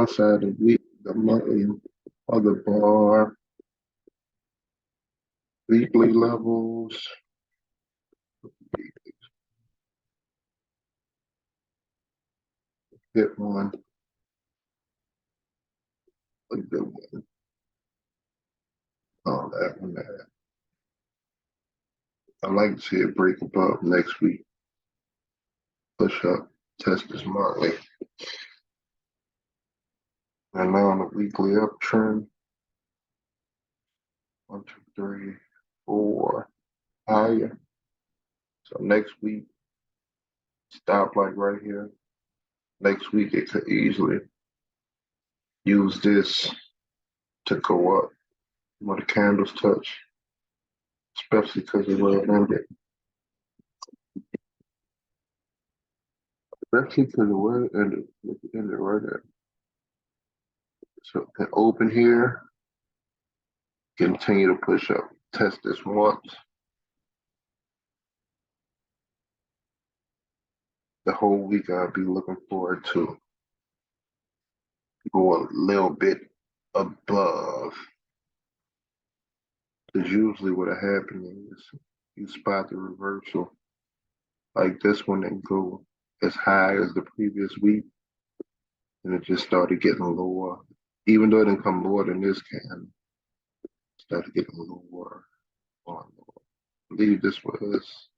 outside the week, the monthly other bar, weekly levels, hit one, a good one. Oh, that one. I like to see it break above next week. Push up, test this monthly. And now on the weekly uptrend, 1, 2, 3, 4, higher. So next week, stop like right here. Next week, it could easily use this to go up when the candles touch, especially because of where it ended. Especially because of where it ended. Look, it ended right there. So it can open here, continue to push up. Test this once. The whole week I'll be looking forward to go a little bit above. Because usually what happens is you spot the reversal like this one and go as high as the previous week, and it just started getting lower. Even though it didn't come lower than this can, it started getting lower. I believe this was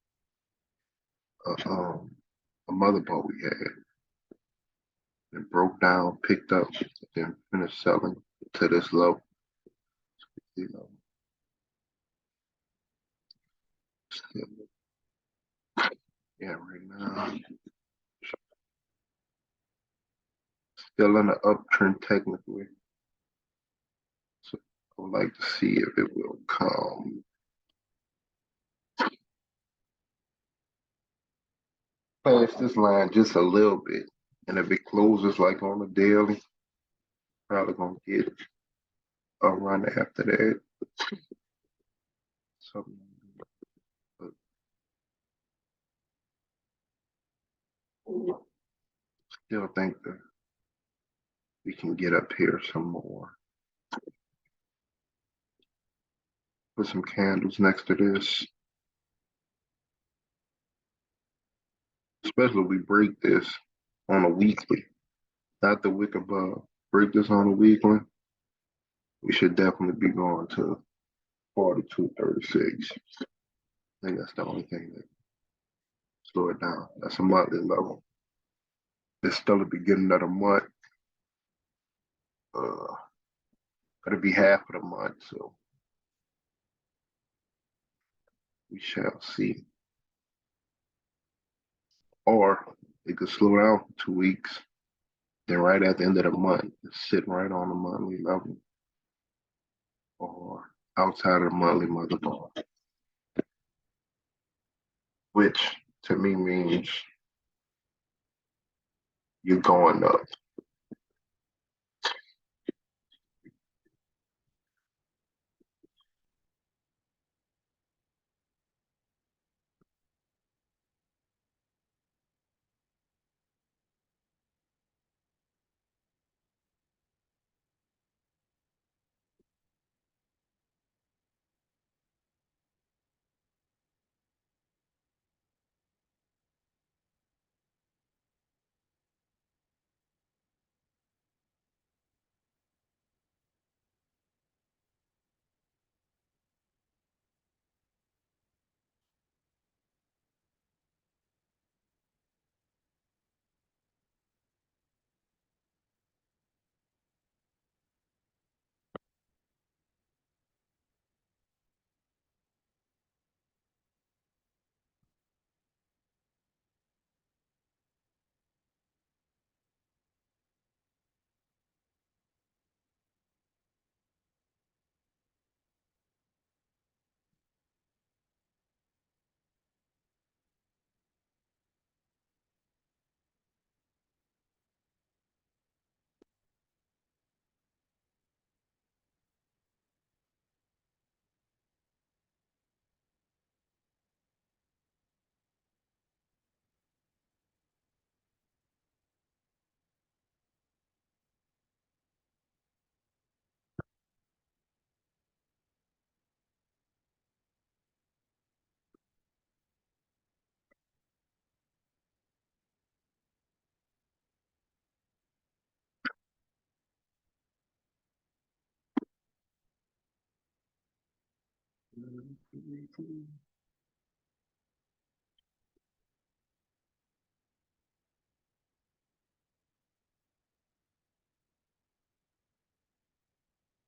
a, um, a motherboard we had. It broke down, picked up, then finished selling to this low. You know, still, yeah, right now, still in the uptrend technically. So I would like to see if it will come past this line just a little bit. And if it closes like on the daily, probably gonna get a run after that. So but still think that we can get up here some more. Put some candles next to this. Especially if we break this on a weekly, not the wick above. Break this on a weekly, we should definitely be going to 42.36. I think that's the only thing that slow it down. That's a monthly level. It's still the beginning of the month. Uh, Gonna be half of the month, so we shall see. Or it could slow down for 2 weeks. Then right at the end of the month, it's sitting right on the monthly level or outside of the monthly motherboard, which to me means you're going up.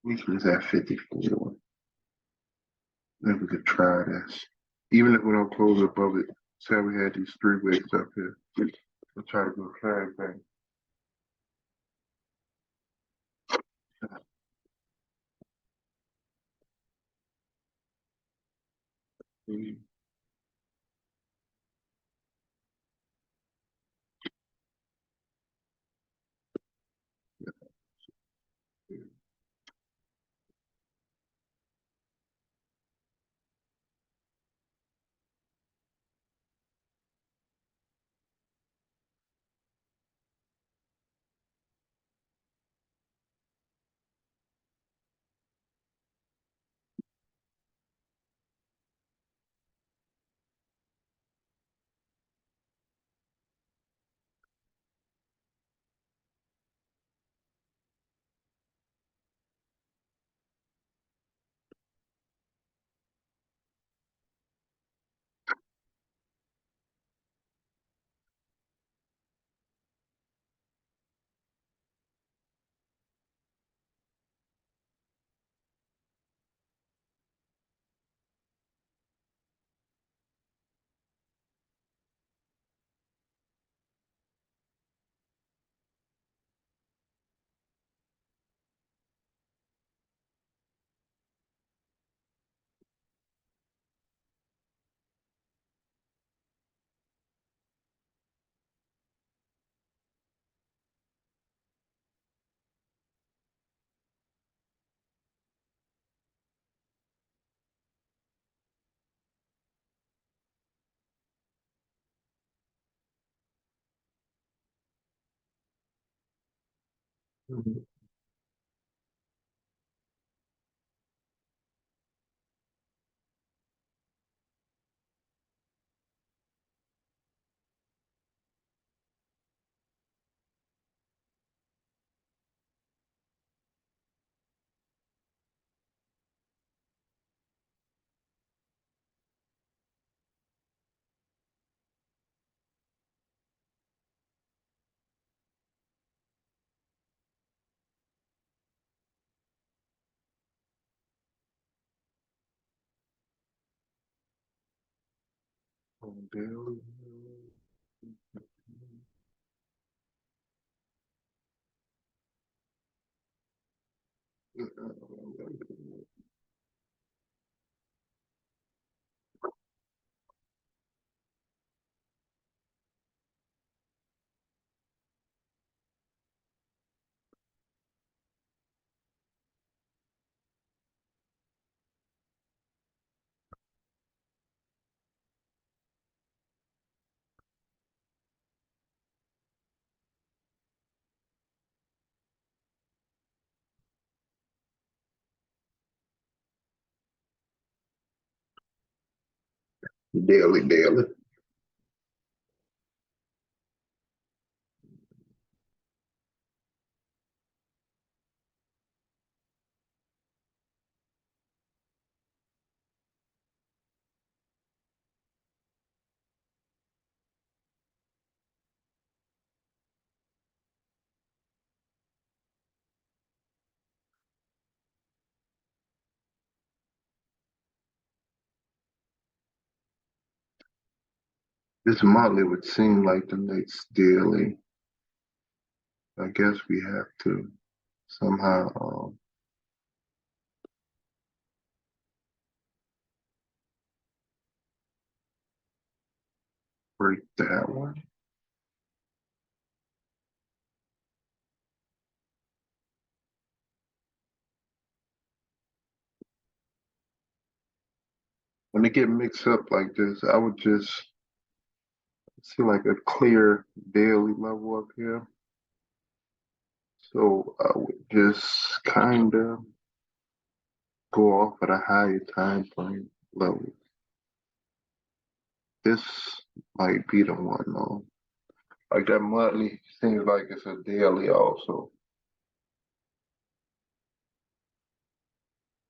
Weekly's at 54. Maybe we could try this. Even if we don't close above it, say we had these 3 wicks up here. We'll try to go flag bang. Daily. This monthly would seem like the next daily. I guess we have to somehow break that one. When they get mixed up like this, I would just see like a clear daily level up here. So I would just kind of go off at a higher time frame level. This might be the one though. Like that monthly seems like it's a daily also.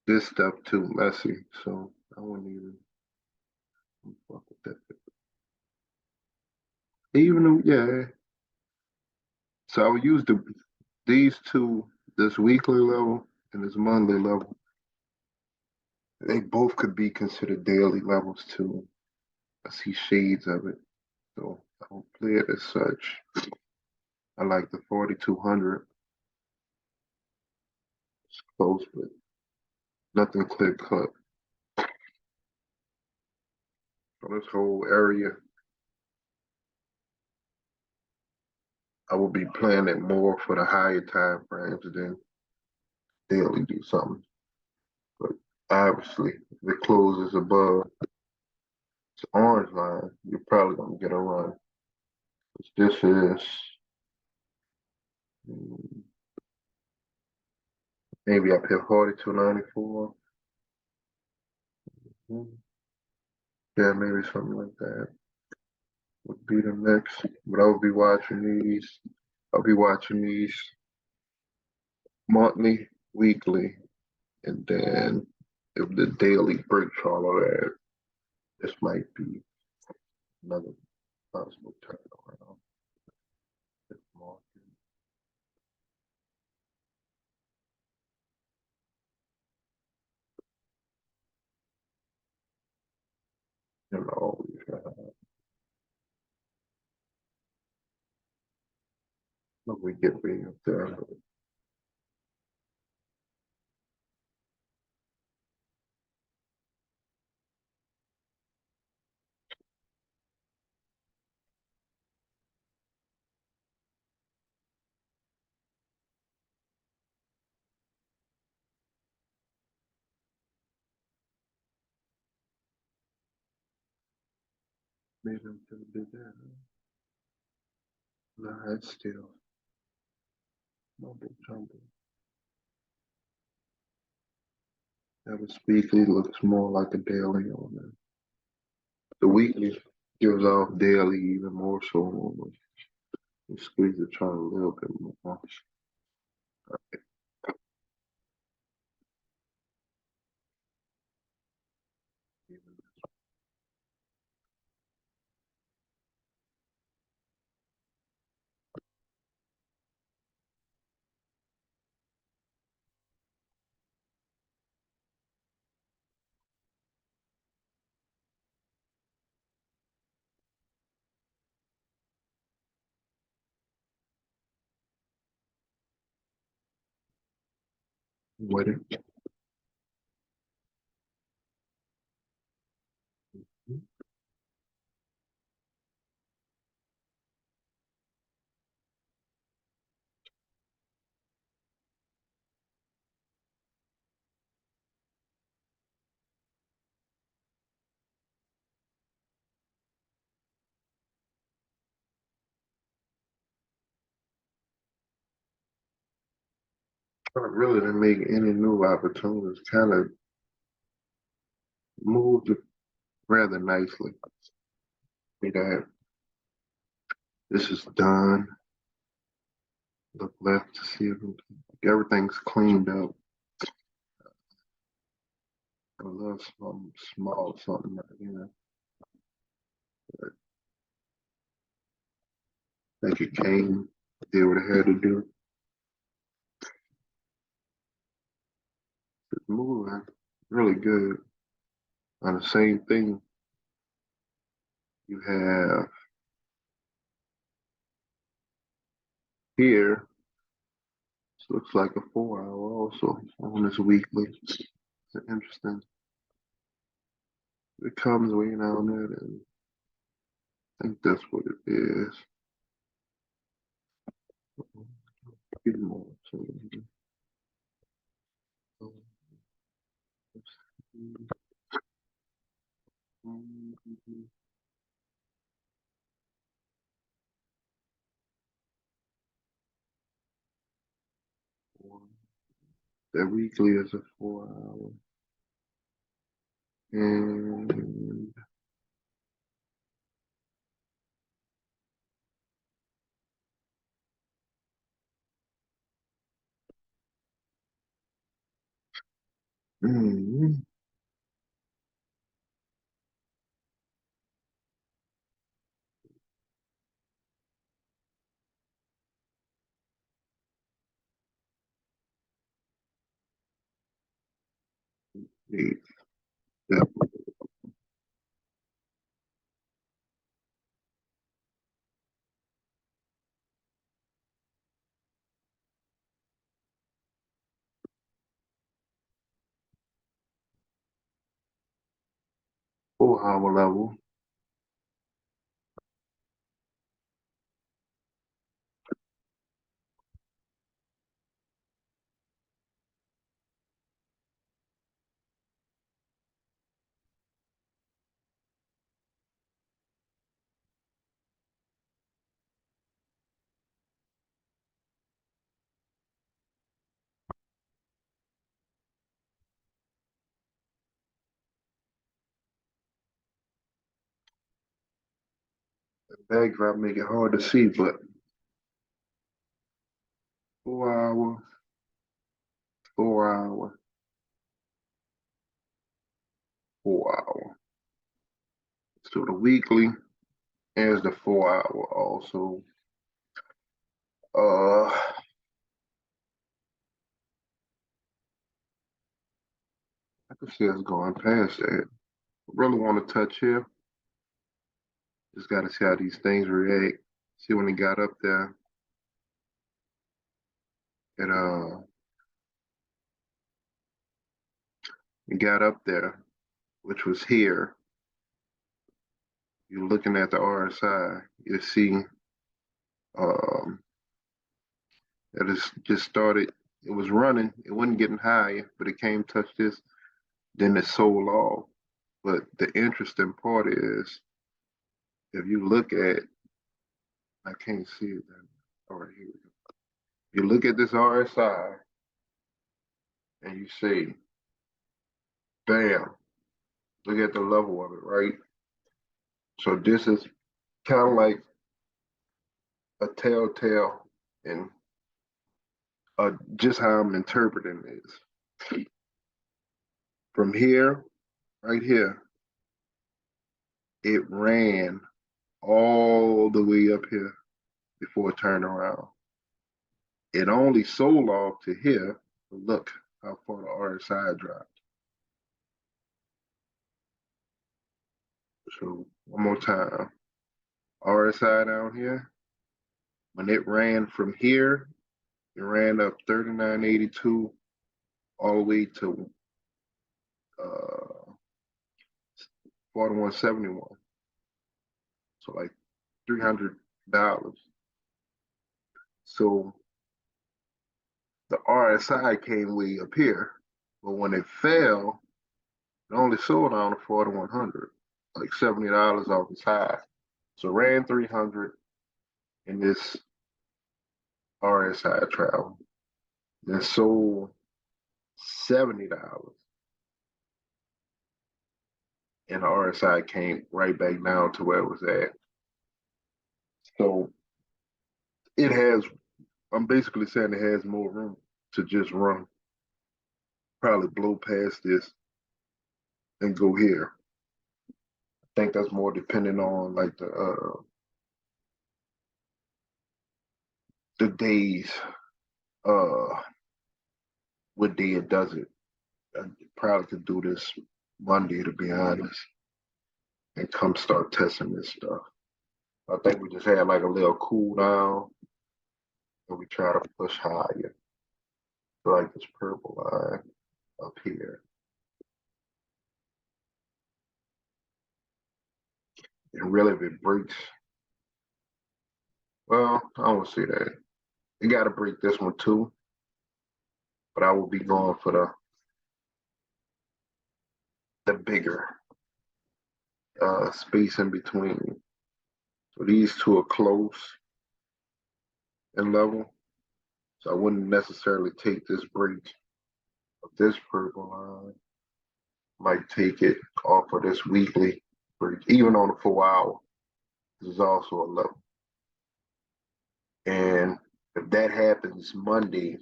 This stuff too messy, so I wouldn't even fuck with that. Even yeah. So I would use these two, this weekly level and this monthly level. They both could be considered daily levels too. I see shades of it, so I don't play it as such. I like the 4200. It's close, but nothing clear cut. So this whole area, I will be playing it more for the higher time frames than daily do something. But obviously, if it closes above the orange line, you're probably gonna get a run. This is mm, maybe up here 4294. Yeah, maybe something like that would be the next. But I'll be watching these. I'll be watching these monthly, weekly, and then if the daily breaks all of that, this might be another possible turnaround. This market, you know, always when we get way up there, maybe I'm gonna do that. Nah, it's still mumble jumble. Now the weekly looks more like a daily on there. The weekly gives off daily even more so almost. You squeeze the chart a little bit more. With it. But really to make any new opportunities kind of moved rather nicely. That this is done. Look left to see if everything's cleaned up. A little something small, something like. I think it came, did what it had to do. It's moving really good. On the same thing, you have here. This looks like a 4 hour also on this weekly. It's interesting. It comes way down there, and I think that's what it is. Get more. So, that weekly is a 4 hour. And mm, Eight. Yep. 4 hour level. The backdrop make it hard to see, but 4 hour, 4 hour, 4 hour. So the weekly is the 4 hour also. I can see us going past that. Really want to touch here. Just got to see how these things react. See when it got up there. It got up there, which was here. You're looking at the RSI. You see um, that it's just started. It was running. It wasn't getting higher, but it came touch this. Then it sold off. But the interesting part is, if you look at, I can't see it. All right, here we go. You look at this RSI and you say, bam, look at the level of it, right? So this is kind of like a telltale and just how I'm interpreting this. From here, right here, it ran all the way up here before it turned around. It only sold off to here, but look how far the RSI dropped. So one more time, RSI down here, when it ran from here, it ran up 39.82 all the way to 41.71. So like $300. So the RSI came way up here, but when it fell, it only sold on to 4,100, like $70 off its high. So ran 300 in this RSI travel, then sold $70, and the RSI came right back down to where it was at. So it has, I'm basically saying it has more room to just run, probably blow past this and go here. I think that's more depending on like the days, uh, what day it does it. I probably could do this Monday, to be honest, and come start testing this stuff. I think we just had like a little cool down, and we try to push higher. So like this purple line up here. And really, if it breaks, well, I don't see that. It got to break this one too, but I will be going for the bigger space in between. So these two are close in level. So I wouldn't necessarily take this break of this purple line. Might take it off of this weekly break, even on the 4 hour. This is also a level. And if that happens Monday,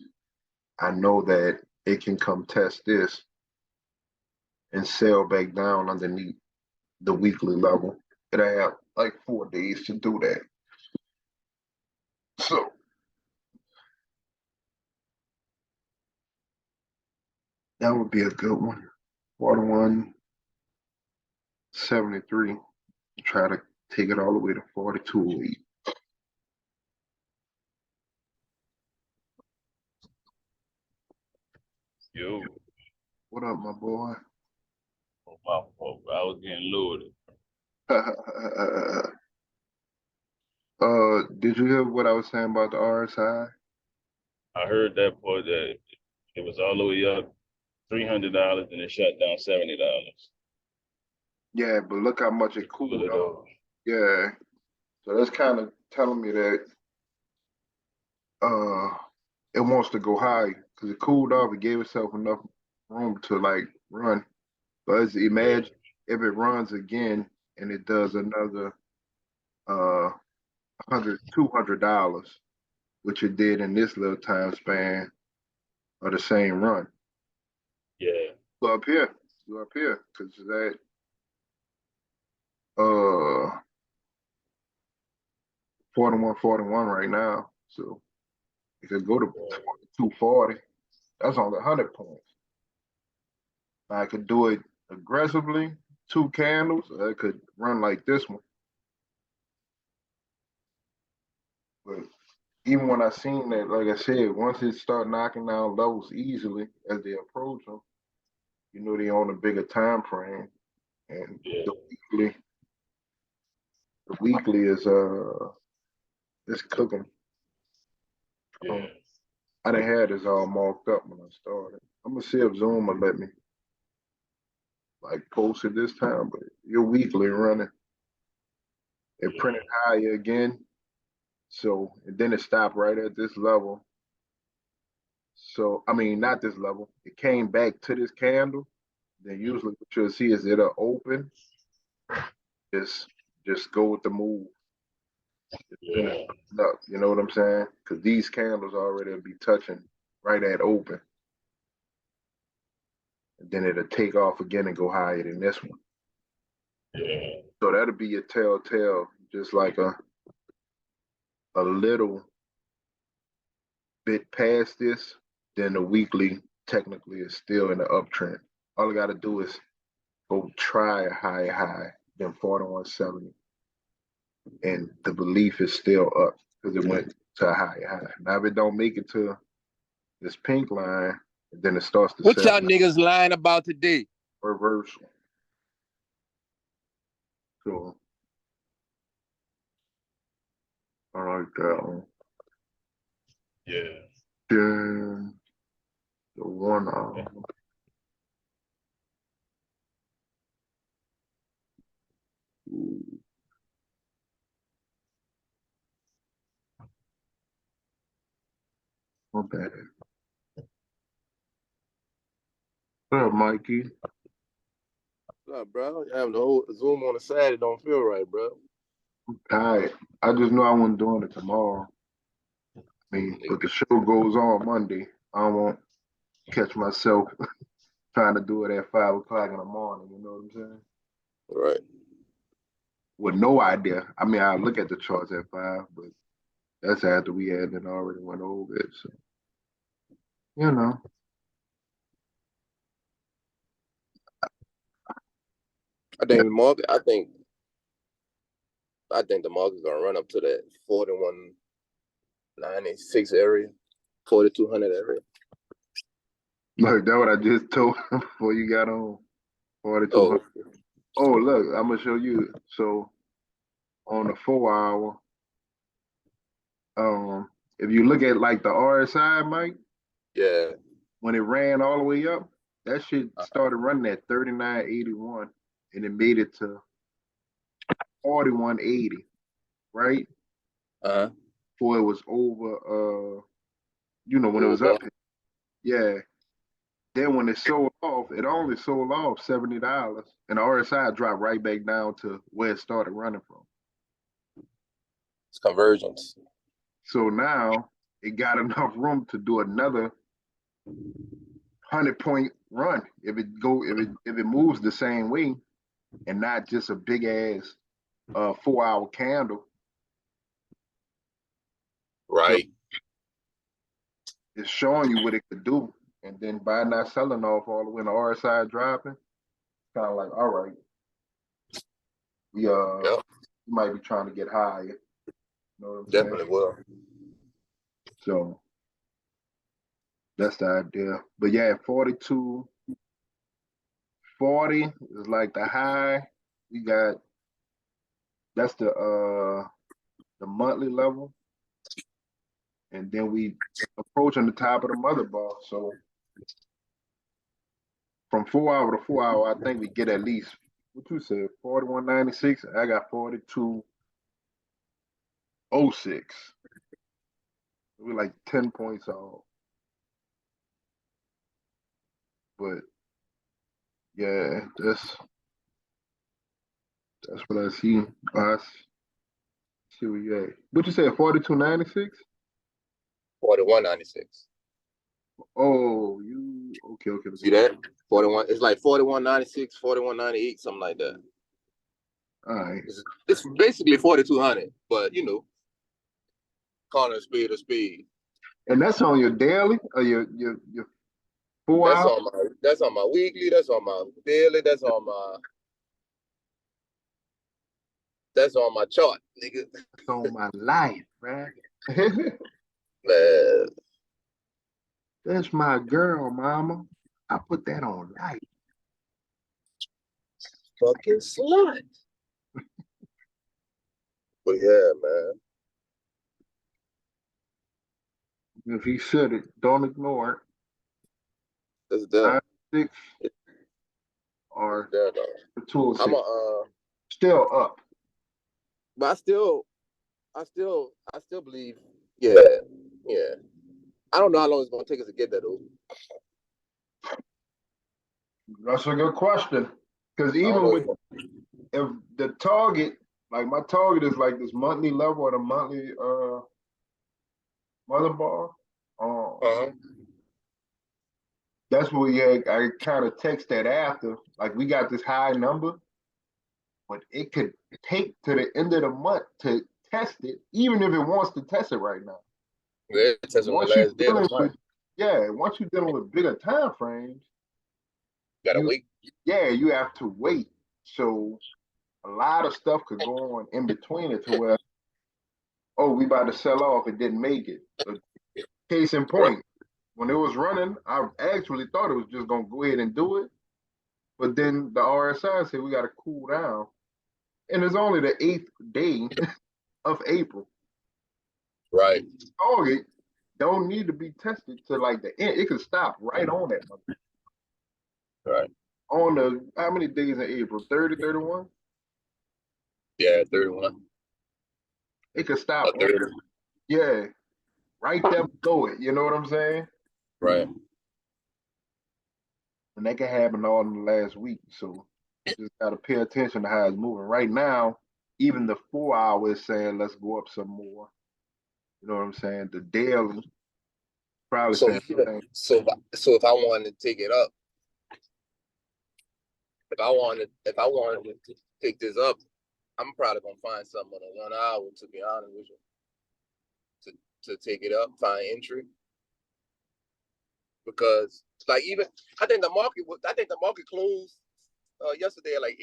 I know that it can come test this and sell back down underneath the weekly level. It'll have like 4 days to do that. So that would be a good one. 41.73. Try to take it all the way to 42.08. Yo, What up, my boy? oh, my fault, bro. I was getting loaded. Did you hear what I was saying about the RSI? I heard that part that it was all the way up $300 and it shut down $70. Yeah, but look how much it Pull cooled it off. over. Yeah, so that's kind of telling me that uh it wants to go high because it cooled off. It gave itself enough room to like run. But Yeah, imagine if it runs again and it does another uh $200, which it did in this little time span of the same run. yeah, Go up here, go up here, because that uh 41.41 right now. So it could go to yeah, 240. That's only 100 points. I could do it aggressively, two candles. I could run like this one. But even when I seen that, like I said, once it start knocking down levels easily as they approach them, you know they on a bigger time frame. And yeah, the weekly is cooking. Um, yeah, I done had this all marked up when I started. I'm gonna see if Zoom will let me like post it this time, but your weekly running. It printed yeah, higher again. So and then it stopped right at this level. So I mean not this level. It came back to this candle. Then usually what you'll see is it'll open, just just go with the move. Just finish yeah, up. You know what I'm saying? Because these candles already will be touching right at open. And then it'll take off again and go higher than this one. yeah, So that'll be your telltale, just like a little bit past this, then the weekly technically is still in the uptrend. All I got to do is go try a higher high than 41.70, and the belief is still up because it went to a higher high. Now, if it don't make it to this pink line, then it starts to What set y'all niggas lying about today? reversal. So I like that one. yeah. Then the 1 hour. Ooh, my bad. What up, Mikey? Nah, bro, having the whole Zoom on the side, it don't feel right, bro. Tired. I just know I wasn't doing it tomorrow. I mean, but the show goes on Monday. I won't catch myself trying to do it at 5 o'clock in the morning. You know what I'm saying? Right. With no idea. I mean, I look at the charts at 5, but that's after we had and already went over it. So you know, I think the market. I think the market's gonna run up to that 41.96 area, 4,200 area. like that what I just told him before you got on 4200. Oh, Oh, look, I'm gonna show you. So on the 4 hour, if you look at like the RSI, Mike, yeah. when it ran all the way up, that shit started running at 39.81 and it made it to 41.80, right? Uh-huh. Before it was over when it was Cool. up. Yeah. Then when it sold off, it only sold off $70 and the RSI dropped right back down to where it started running from. It's convergence. So now it got enough room to do another 100-point run if it moves the same way and not just a big ass 4 hour candle. So Right. it's showing you what it could do. And then by not selling off all the way and the RSI dropping, kind of like, all right, we Yep, might be trying to get higher. You know what I'm definitely saying? will. So that's the idea. But yeah, 42, 40 is like the high. We got that's the monthly level, and then we approaching the top of the mother bar. So from 4 hour to 4 hour, I think we get at least what you said, 41.96. I got 42.06. We're like 10 points off. But yeah, that's what I see. See where you at. What you said, 42.96? 41.96. Oh, you okay, okay, See okay. that? 41. It's like 41.96, 41.98, something like that. All right. It's basically 4,200, but calling a speed. And that's on your daily or your four That's hour? on my weekly. That's on my daily. That's on my chart, nigga. That's on my life, man. Man, That's my girl, mama. I put that on life. fucking slut. But yeah, man. If he said it, don't ignore it. That's done. 96 or Done. I'm 206. a Still up. but I still believe. Yeah. I don't know how long it's gonna take us to get that though. That's a good question. Because I don't even with know. if the target, like my target is like this monthly level or the monthly mother bar. Uh-huh. That's what I kind of text that after. Like we got this high number, but it could take to the end of the month to test it, even if it wants to test it right now. Yeah, it says on the Once you're last day of dealing the month. with, yeah, once you're dealing with bigger time frames, Gotta you, wait. yeah, you have to wait. So a lot of stuff could go on in between it to where, oh, we about to sell off, it didn't make it. But case in Right. point, when it was running, I actually thought it was just gonna go ahead and do it. But then the RSI said we gotta cool down. And it's only the 8th day of April. Right. Target don't need to be tested to like the end. It could stop right on that. Right. On the how many days in April? 30, 31? Yeah, 31. It could stop on, 30. yeah, right there below it. You know what I'm saying? Right. And that can happen all in the last week. So you just gotta pay attention to how it's moving. Right now, even the 4 hour is saying let's go up some more. You know what I'm saying? The daily probably So saying same. so if I wanted to take it up, if I wanted to pick this up, I'm probably gonna find something on a 1 hour, to be honest with you. To take it up, find entry. Because like even I think the market closed yesterday at like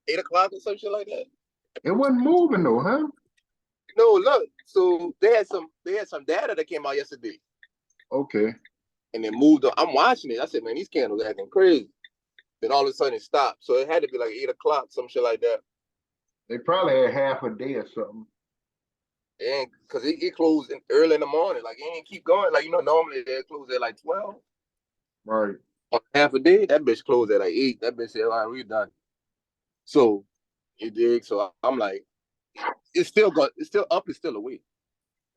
8 o'clock or some shit like that. It wasn't moving though, huh? No, look. So they had some data that came out yesterday, Okay. and it moved. I'm watching it. I said, man, these candles acting crazy. Then all of a sudden it stopped. So it had to be like 8 o'clock, some shit like that. They probably had half a day or something. And because it closed early in the morning, like it ain't keep going. Like normally they close at like 12. Right. On half a day, that bitch closed at like 8. That bitch said, all right, we done. So you dig? So I'm like, it's still up, it's still away,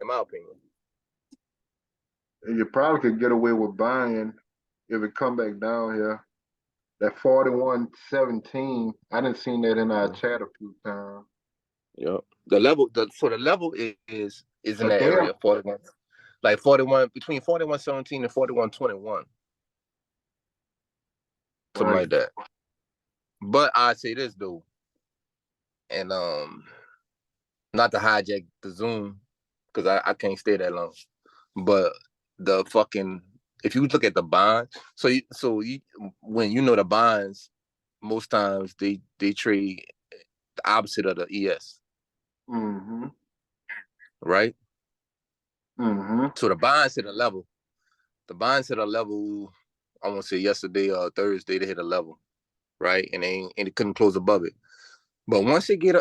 in my opinion. And you probably could get away with buying if it come back down here. That 41.17, I didn't seen that in our chat a few times. Yep. The level is in But that damn, area, 41. Like 41, between 41.17 and 41.21. Something right. like that. But I say this though, and not to hijack the Zoom, because I can't stay that long. But the fucking, if you look at the bond, when the bonds most times they trade the opposite of the ES, Mm-hmm. right? Mm-hmm. So the bonds hit a level. The bonds hit a level. I want to say yesterday or Thursday they hit a level, right? And they couldn't close above it. But once it get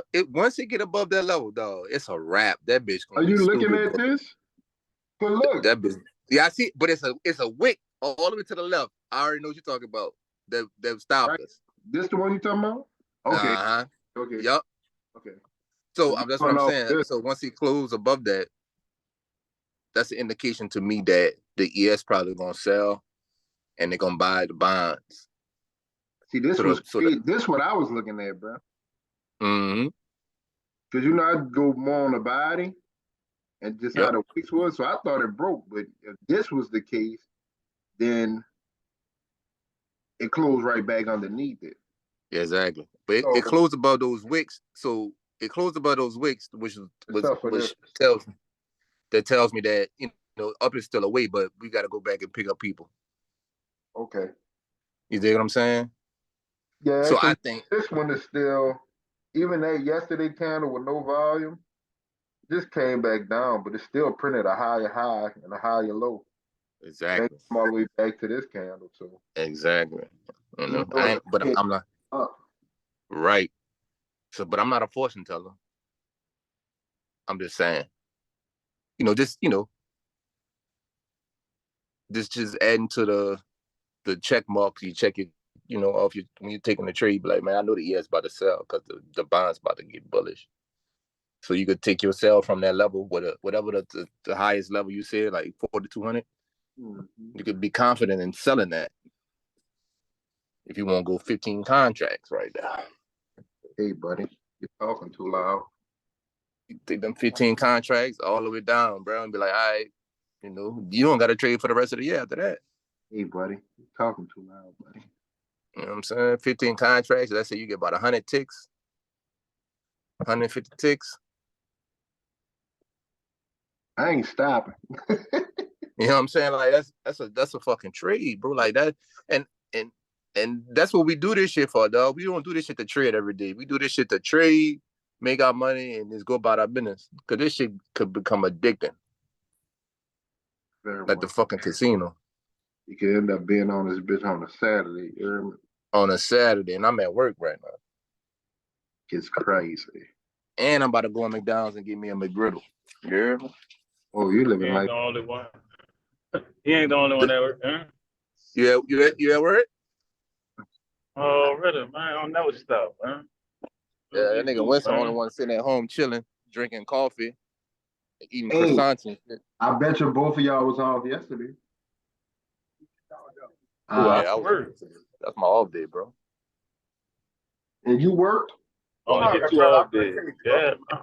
above that level, dog, it's a wrap. That bitch Are gonna be you looking stupid, at bro. this? But look, That bitch. Yeah, I see. But it's a wick all the way to the left. I already know what you're talking about. That right? stopped us. This the one you talking about? Okay. Uh huh. Okay. Yup. Okay. So So you that's what going I'm off saying. this? So once he closed above that, that's an indication to me that the ES probably gonna sell and they're gonna buy the bonds. See, this So was the this what I was looking at, bro. mm-hmm. Because I'd go more on the body and just how Yep. the wicks was. So I thought it broke, but if this was the case, then it closed right back underneath it. Yeah, exactly. But So it closed above those wicks. So it closed above those wicks, it's tough for this. tells me that up is still away, but we got to go back and pick up people. Okay. You dig what I'm saying? Yeah, So actually, I think this one is still, even that yesterday candle with no volume, just came back down, but it's still printed a higher high and a higher low. It ain't exactly, come all the way back to this candle. So exactly. even though it But hit I'm not up, right. So, but I'm not a fortune teller. I'm just saying, just just adding to the check marks. You check it, off you when you're taking the trade. Be like, man, I know the ES about to sell because the bond's about to get bullish. So you could take your sell from that level, whatever the highest level you said, like 4,200. mm-hmm. You could be confident in selling that if you want to go 15 contracts right now. Hey, buddy, you're talking too loud. You take them 15 contracts all the way down, bro, and be like, all right, you don't got to trade for the rest of the year after that. Hey, buddy, you're talking too loud, buddy. You know what I'm saying? 15 contracts. Let's say you get about 100 ticks, 150 ticks. I ain't stopping. You know what I'm saying? Like that's a fucking trade, bro. Like that, and and that's what we do this shit for, dog. We don't do this shit to trade every day. We do this shit to trade, make our money, and just go about our business. Cause this shit could become addicting, Very like the much. fucking casino You could end up being on this bitch on a Saturday. You hear me? on a Saturday, and I'm at work right now, It's crazy. and I'm about to go to McDonald's and get me a McGriddle. You hear me? Oh, you He living ain't like the only one. He ain't the only one that work, huh? You at work? Oh, really, man? I don't never stop, man. Yeah, that nigga Winston only man. one sitting at home chilling, drinking coffee, eating Hey, croissants and shit. I bet you both of y'all was off yesterday. I Yeah, I was. work. That's my off day, bro. And you worked? Oh, you two off day. Yeah, man.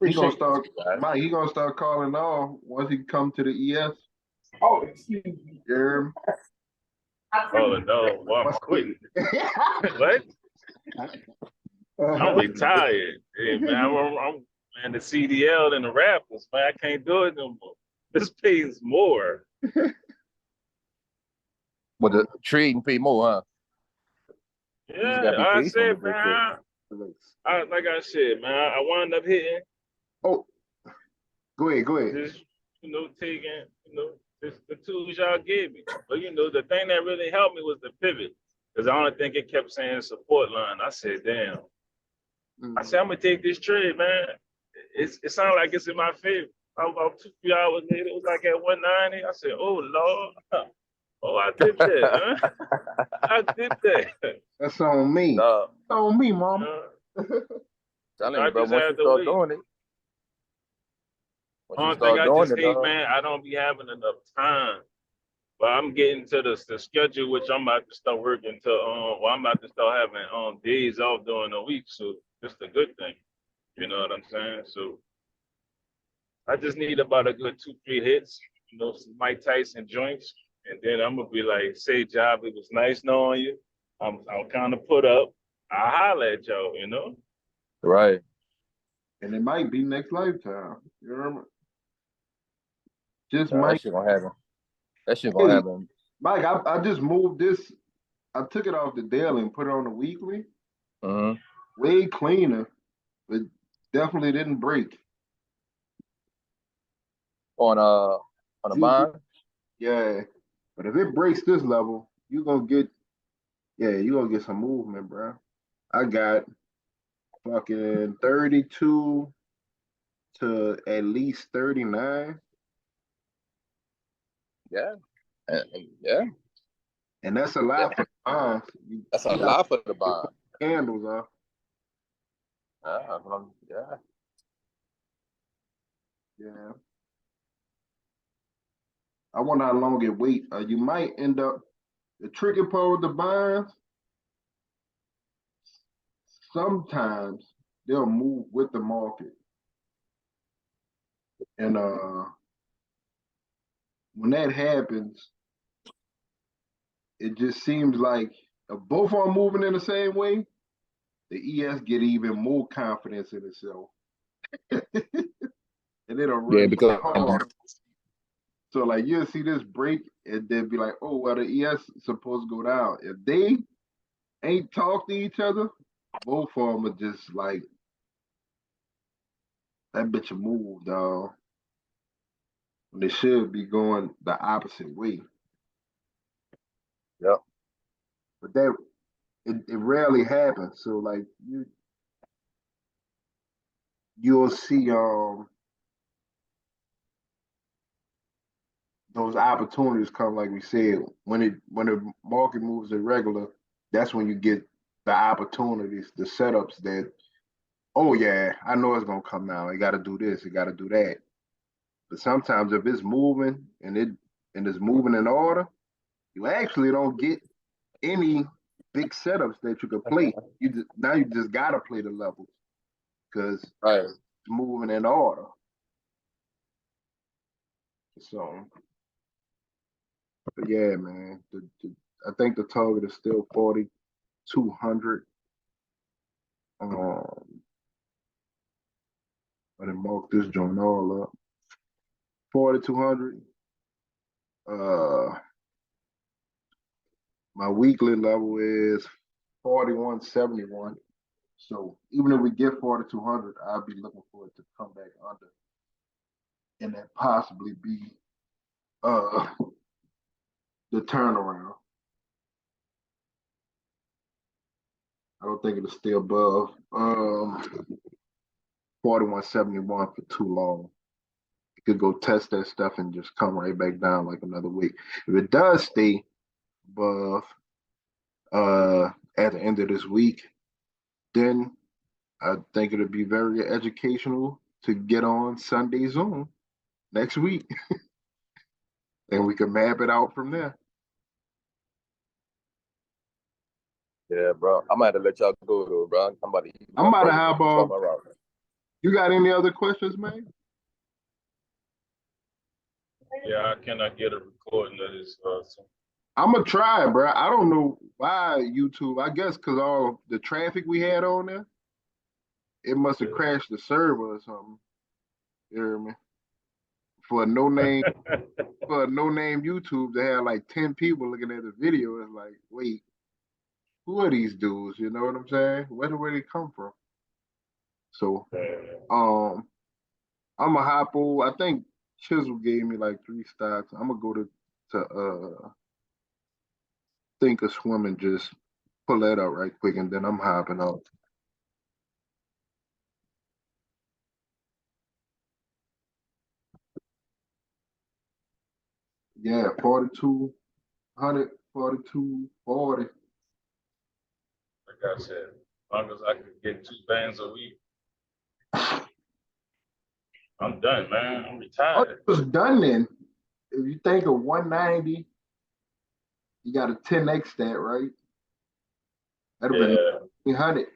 He gonna Appreciate start, you, guys. Mike. He gonna start calling off once he come to the ES. Oh, excuse me. You hear me? Oh, no. Well, I'm quitting. What? I'm Uh-huh. retired. Hey, man, I'm man, the CDL and the Raptors, man. I can't do it no more. This pays more. But the trade and pay more, huh? You just Yeah, gotta be I patient said, with that shit. man. Like I said, man, I wound up hitting Oh, go ahead. just, taking, just the tools y'all gave me. But the thing that really helped me was the pivot. Because I don't think it kept saying support line. I said, damn. I said, I'm gonna take this trade, man. It sounded like it's in my favor. About 2-3 hours later, it was like at 190. I said, oh Lord. Oh, I did that, huh? I did that. That's on me. No, That's on me, mama. telling I you, bro. just Once had you to start wait. doing it, once you Only thing start I doing just it, hate, dog. man, I don't be having enough time. But I'm getting to the schedule, which I'm about to start working to. I'm about to start having days off during the week, so it's a good thing. You know what I'm saying? So I just need about a good 2-3 hits, some Mike Tyson joints, and then I'm gonna be like, say, Job, it was nice knowing you. I'm kind of put up. I holler at y'all. Right. And it might be next lifetime. You remember? Just Nah, that might. shit gonna happen. That shit gonna Hey, happen. Mike, I just moved this I took it off the daily and put it on the weekly. Mhm. Way cleaner, but definitely didn't break. On a bond. Yeah, but if it breaks this level, you gonna get some movement, bro. I got fucking 32 to at least 39, Yeah. Yeah. and that's a lot for bonds. You, That's a you got lot for the bond. candles off. Yeah. Yeah, I wonder how long it wait. You might end up the tricky part with the bonds. Sometimes they'll move with the market, and when that happens, it just seems like if both are moving in the same way, the ES get even more confidence in itself, and it'll Yeah, run because hard. So like you'll see this break, and then be like, oh well, the ES is supposed to go down. If they ain't talk to each other, both of them are just like that bitch will move, dog. When they should be going the opposite way. yep. But that it rarely happens. So like you'll see those opportunities come, like we said, when the market moves irregular, that's when you get the opportunities, the setups that, oh yeah, I know it's gonna come now. You gotta do this, you gotta do that. But sometimes if it's moving and it's moving in order, you actually don't get any big setups that you could play. Now you just gotta play the levels because it's Right. moving in order. So but yeah, man. I think the target is still 4,200. I didn't mark this joint all up. 4,200. Uh, my weekly level is 4,171. So even if we get 4,200, I'll be looking for it to come back under, and that possibly be uh the turnaround. I don't think it'll stay above 4,171 for too long. It could go test that stuff and just come right back down like another week. If it does stay above at the end of this week, then I think it'll be very educational to get on Sunday Zoom next week, and we can map it out from there. Yeah, bro. I might have to let y'all go though, bro. I'm about to eat I'm my about to breakfast have and start my route. You got any other questions, man? Yeah, I cannot get a recording of this. So I'm gonna try, bro. I don't know why YouTube. I guess because all the traffic we had on there, it must have crashed the server or something. You hear me? For a no name, for a no name YouTube to have like 10 people looking at the video, it's like, wait, who are these dudes? You know what I'm saying? Where they come from? So, um, I'm gonna hop over. I think Chisel gave me like 3 stocks. I'm gonna go to Think of Swim and just pull that up right quick, and then I'm hopping off. Yeah, 4,200, 4,240. like I said, as long as I can get 2 bands a week, I'm done, man. I'm Oh, retired. it was done then. If you think of 190, you got a 10x that, right? That'd have been Yeah, 1,900.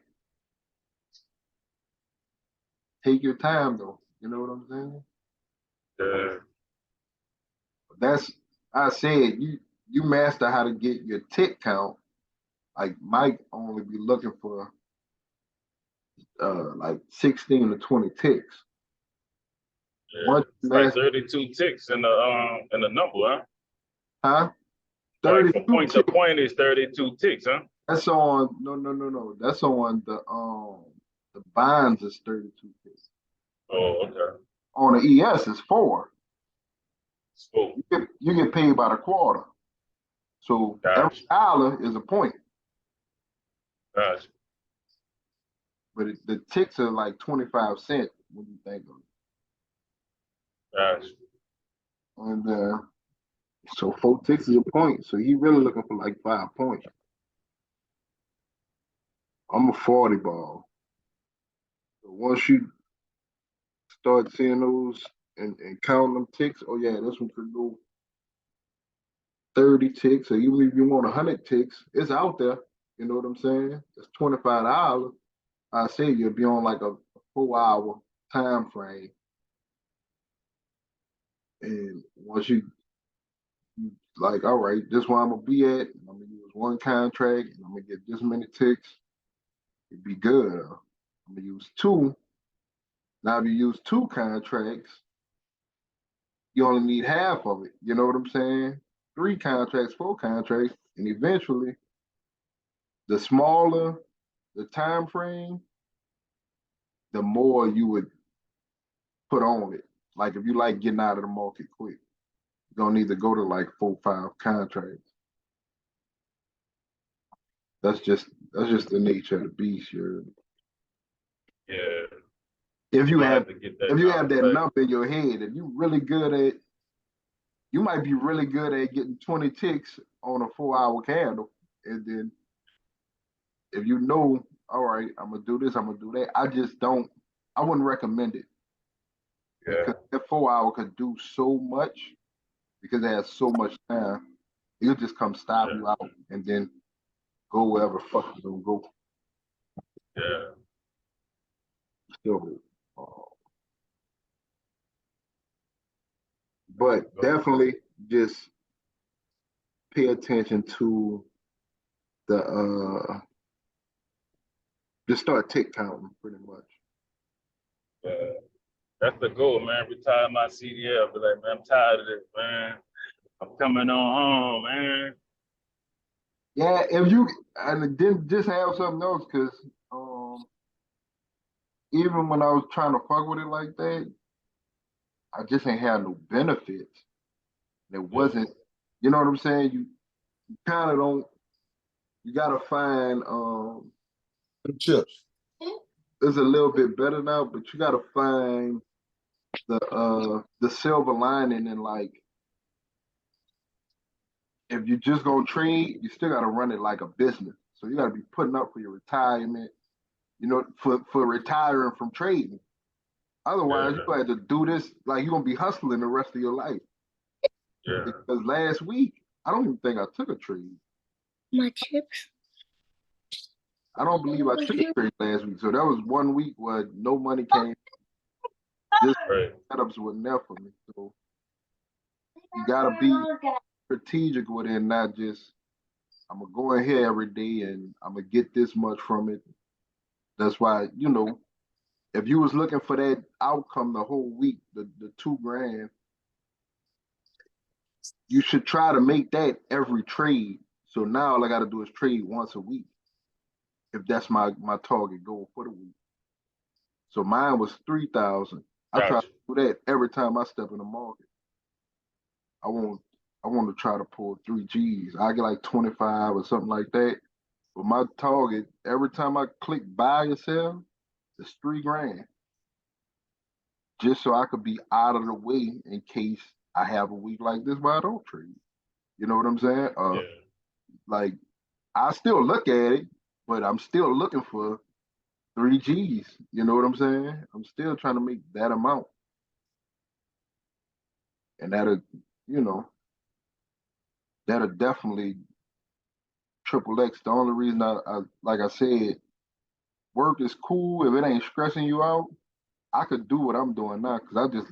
Take your time though. You know what I'm saying? yeah. That's I said you master how to get your tick count. Like Mike only be looking for like 16 to 20 ticks. Yeah, Once you it's like master, 32 ticks in the number, huh? huh? Like 32 from point to ticks. point is 32 ticks, huh? That's on no. That's on the bonds is 32 ticks. Oh, okay. On the ES is 4. So, You get paid by the quarter. So every gotcha, dollar is a point. gotcha. But the ticks are like 25 cents when you think of Gotcha. it. And so 4 ticks is a point. So he really looking for like 5 points. I'm a 40 ball. So once you start seeing those and counting them ticks, oh yeah, this one could go 30 ticks, or even if you want 100 ticks, it's out there. You know what I'm saying? It's $25. I say you'll be on like a 4 hour time frame. And once you like, all right, this one I'm gonna be at, and I'm gonna use one contract, and I'm gonna get this many ticks, it'd be good. I'm gonna use 2. Now if you use 2 contracts, you only need half of it. You know what I'm saying? 3 contracts, 4 contracts, and eventually the smaller the time frame, the more you would put on it. Like if you like getting out of the market quick, you don't need to go to like 4, 5 contracts. That's just the nature of the beast. Yeah. If you I have to get that if you have that right. number in your head, if you really good at, you might be really good at getting 20 ticks on a 4 hour candle, and then if you know, all right, I'm gonna do this, I'm gonna do that. I wouldn't recommend it Yeah. because that 4 hour could do so much because it has so much time. It'll just come stop you out and then go wherever fuck you gonna go. Yeah. So, but definitely just pay attention to the just start tick counting pretty much. Yeah. That's the goal, man. Retire my CDL. Be like, man, I'm tired of this, man. I'm coming on home, man. Yeah, if you and then just have something else, because even when I was trying to fuck with it like that, I just ain't had no benefits. It wasn't, you know what I'm saying? You kind of don't. You gotta find chips. It's a little bit better now, but you gotta find the silver lining, and like if you just gonna trade, you still gotta run it like a business. So you gotta be putting up for your retirement, you know, for retiring from trading. Otherwise, Yeah. you have to do this like you're gonna be hustling the rest of your life. Yeah. Because last week, I don't even think I took a trade. My chips. I don't believe I took a trade last week. So that was one week where no money came. Just Right. setups wasn't there for me. So you gotta be strategic with it and not just I'm gonna go in here every day and I'm gonna get this much from it. That's why, you know, if you was looking for that outcome the whole week, the 2 grand, you should try to make that every trade. So now all I gotta do is trade once a week, if that's my target goal for the week. So mine was 3,000. I try Gotcha. to do that every time I step in the market. I want to try to pull 3 Gs. I get like 25 or something like that. But my target, every time I click buy or sell, it's 3 grand. Just so I could be out of the way in case I have a week like this where I don't trade. You know what I'm saying? Yeah. Like I still look at it, but I'm still looking for 3 Gs. You know what I'm saying? I'm still trying to make that amount. And you know, that'll definitely triple X. The only reason I like I said, work is cool if it ain't stressing you out. I could do what I'm doing now because I just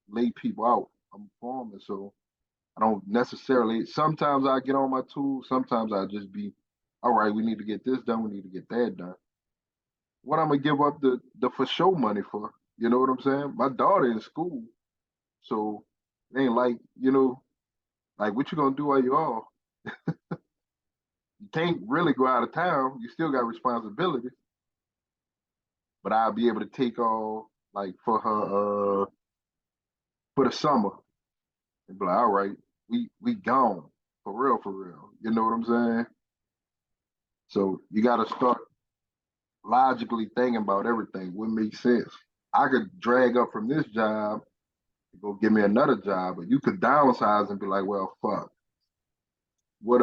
lay people out. I'm farming, so I don't necessarily. Sometimes I get on my tools. Sometimes I just be, all right. We need to get this done. We need to get that done. What I'm gonna give up the for show money for? You know what I'm saying? My daughter in school, so it ain't like like what you gonna do while you off? You can't really go out of town. You still got responsibilities. But I'll be able to take off like for her for the summer and be like, all right, we gone for real, for real. You know what I'm saying? So you got to start logically thinking about everything. What makes sense? I could drag up from this job and go get me another job, but you could downsize and be like, well, fuck. What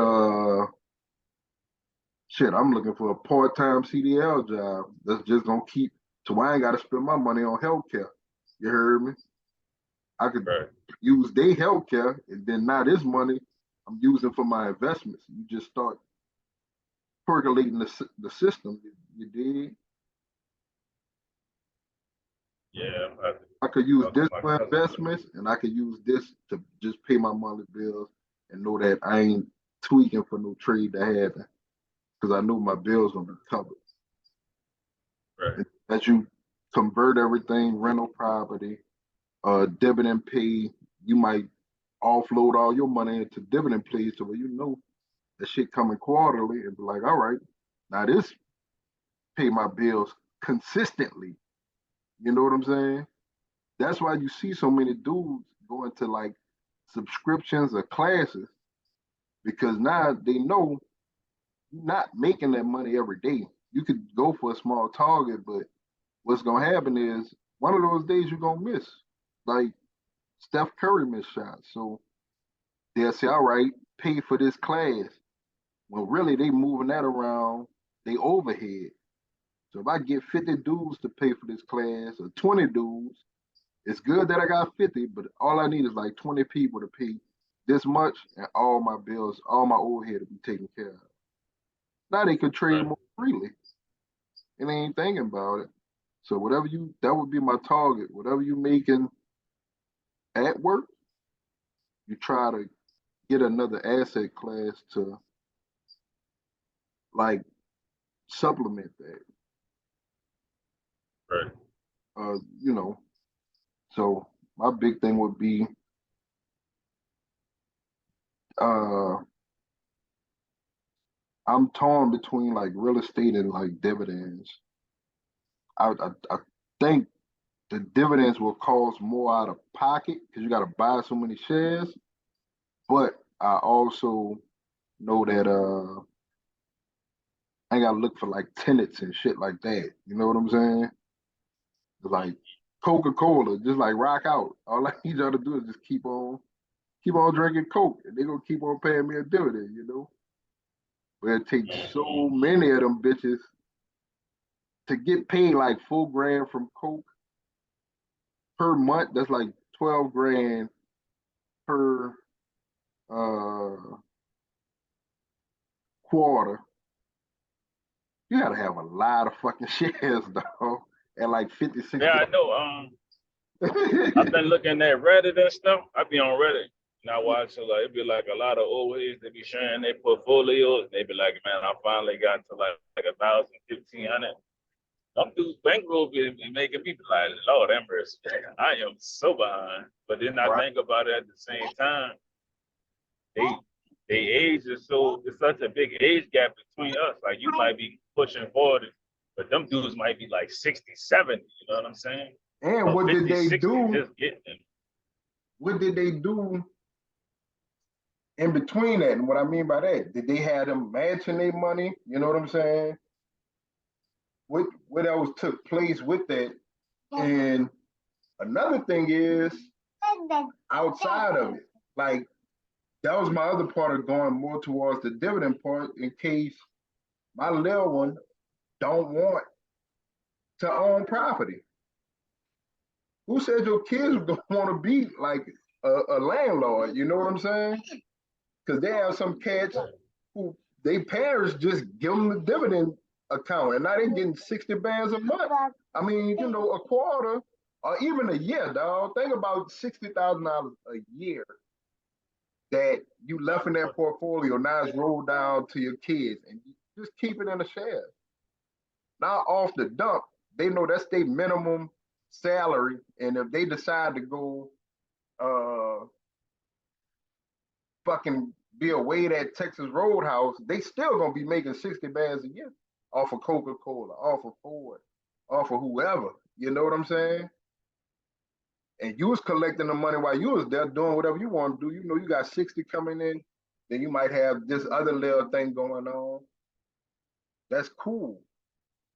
shit, I'm looking for a part-time CDL job that's just gonna keep so I ain't gotta spend my money on healthcare. You heard me? I could Right. use their healthcare and then now this money I'm using for my investments. You just start percolating the system. You dig? Yeah, I'm about to I could use talk to this my for cousin. investments and I could use this to just pay my monthly bills and know that I ain't tweaking for no trade to happen because I know my bills gonna be covered. Right. And as you convert everything, rental property, dividend pay, you might offload all your money into dividend plays to where you know the shit coming quarterly and be like, all right, now this pay my bills consistently. You know what I'm saying? That's why you see so many dudes go into like subscriptions or classes because now they know you're not making that money every day. You could go for a small target, but what's gonna happen is one of those days you're gonna miss. Like Steph Curry missed shots. So they'll say, all right, pay for this class. Well, really they moving that around they overhead. So if I get 50 dudes to pay for this class or 20 dudes, it's good that I got 50, but all I need is like 20 people to pay this much and all my bills, all my overhead to be taken care of. Now they could trade Right. more freely and they ain't thinking about it. So whatever you, that would be my target. Whatever you making at work, you try to get another asset class to like supplement that. Right. You know, so my big thing would be uh I'm torn between like real estate and like dividends. I think the dividends will cost more out of pocket because you got to buy so many shares. But I also know that I gotta look for like tenants and shit like that. You know what I'm saying? Like Coca-Cola, just like rock out. All I need y'all to do is just keep on drinking Coke, and they're gonna keep on paying me a dividend. You know, but it takes so Mhm. many of them bitches to get paid like 4 grand from Coke per month. That's like 12 grand per uh quarter. You gotta have a lot of fucking shares, dog. At like 50, Yeah, 60. I know. I've been looking at Reddit and stuff. I be on Reddit. And I watch it, like it be like a lot of old heads. They be sharing their portfolios. They be like, man, I finally got to like 1,000, 1,500. Some dudes bankroll be making people like, Lord have mercy. I am so behind. But then I Right. think about it at the same time. They age is so it's such a big age gap between us. Like you might be pushing 40, but them dudes might be like 60, 70. You know what I'm saying? And Or what did 50, they 60 do? just getting them. What did they do in between that? And what I mean by that, did they have them matching their money? You know what I'm saying? What else took place with that? And another thing is outside of it, like that was my other part of going more towards the dividend part in case my little one don't want to own property. Who said your kids don't want to be like a landlord? You know what I'm saying? Because they have some cats who they parents just give them the dividend account and now they're getting 60 bands a month. I mean, you know, a quarter or even a year, dog. Think about $60,000 a year that you left in that portfolio. Now it's rolled down to your kids and you just keep it in a share. Now off the dump, they know that's their minimum salary. And if they decide to go fucking be away at Texas Roadhouse, they still gonna be making 60 bands a year off of Coca-Cola, off of Ford, off of whoever. You know what I'm saying? And you was collecting the money while you was there doing whatever you want to do. You know, you got 60 coming in, then you might have this other little thing going on. That's cool.